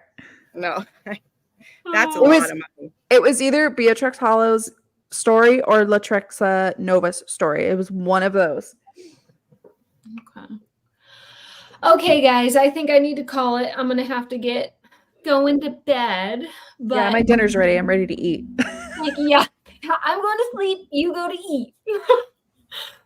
S5: No, that's a lot of money.
S3: It was either Beatrix Hollow's story or Latrixa Nova's story. It was one of those.
S1: Okay, guys, I think I need to call it. I'm gonna have to get going to bed. But
S3: yeah, my dinner's ready. I'm ready to eat.
S1: I'm going to sleep. You go to eat.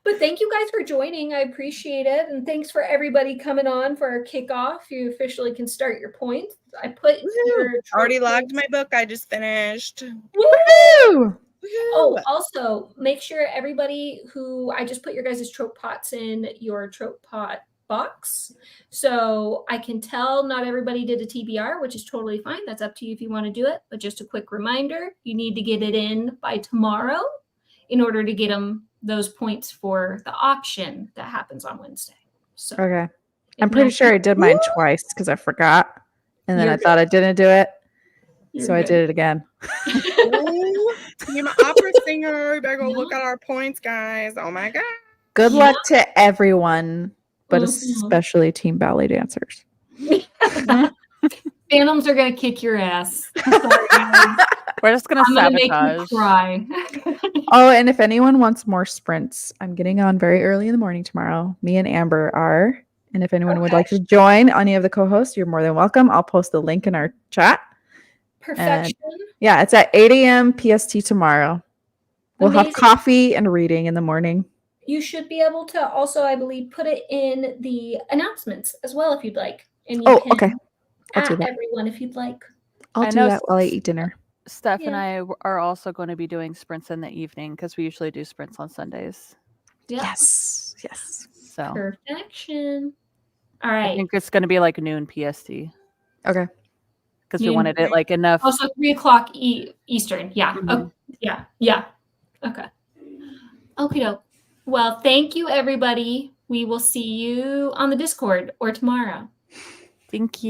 S1: But thank you guys for joining. I appreciate it. And thanks for everybody coming on for our kickoff. You officially can start your points. I put your
S5: already logged my book. I just finished.
S3: Woo!
S1: Oh, also make sure everybody who I just put your guys' trope pots in your trope pot box. So I can tell not everybody did a TBR, which is totally fine. That's up to you if you want to do it. But just a quick reminder, you need to get it in by tomorrow in order to get those points for the auction that happens on Wednesday. So
S3: Okay.
S1: if
S3: I'm pretty
S1: no-
S3: sure I did mine twice because I forgot. And then
S1: You're
S3: I thought I didn't do it.
S1: You're
S3: so I
S1: good.
S3: did it again.
S5: Ooh, team opera singer. You better go look at our points, guys. Oh my god.
S3: Good
S1: Yeah.
S3: luck to everyone, but
S1: Mhm.
S3: especially team ballet dancers.
S1: Phantoms are gonna kick your ass. I'm sorry, guys.
S4: We're just gonna
S1: I'm gonna make you
S4: sabotage.
S1: cry.
S3: Oh, and if anyone wants more sprints, I'm getting on very early in the morning tomorrow. Me and Amber are. And if anyone would
S1: Okay.
S3: like to join any of the co-hosts, you're more than welcome. I'll post the link in our chat.
S1: Perfection.
S3: Yeah, it's at 8 a.m. PST tomorrow. We'll have
S1: Amazing.
S3: coffee and reading in the morning.
S1: You should be able to also, I believe, put it in the announcements as well if you'd like. And you
S3: Oh,
S1: can
S3: okay. I'll do
S1: at
S3: that.
S1: everyone if you'd like.
S3: I'll
S4: I
S3: do
S4: know
S3: that while I eat dinner.
S4: Steph and
S1: Yeah.
S4: I are also going to be doing sprints in the evening because we usually do sprints on Sundays.
S1: Yep.
S3: Yes. Yes.
S4: So
S1: Perfection. All
S4: I
S1: right.
S4: think it's going to be like noon PST
S3: Okay.
S4: because we
S1: Noon,
S4: wanted it
S1: right?
S4: like enough.
S1: Also 3:00 Eastern. Yeah.
S4: Mhm.
S1: Oh, yeah. Yeah. Okay. Okay, doke. Well, thank you, everybody. We will see you on the Discord or tomorrow.
S4: Thank you.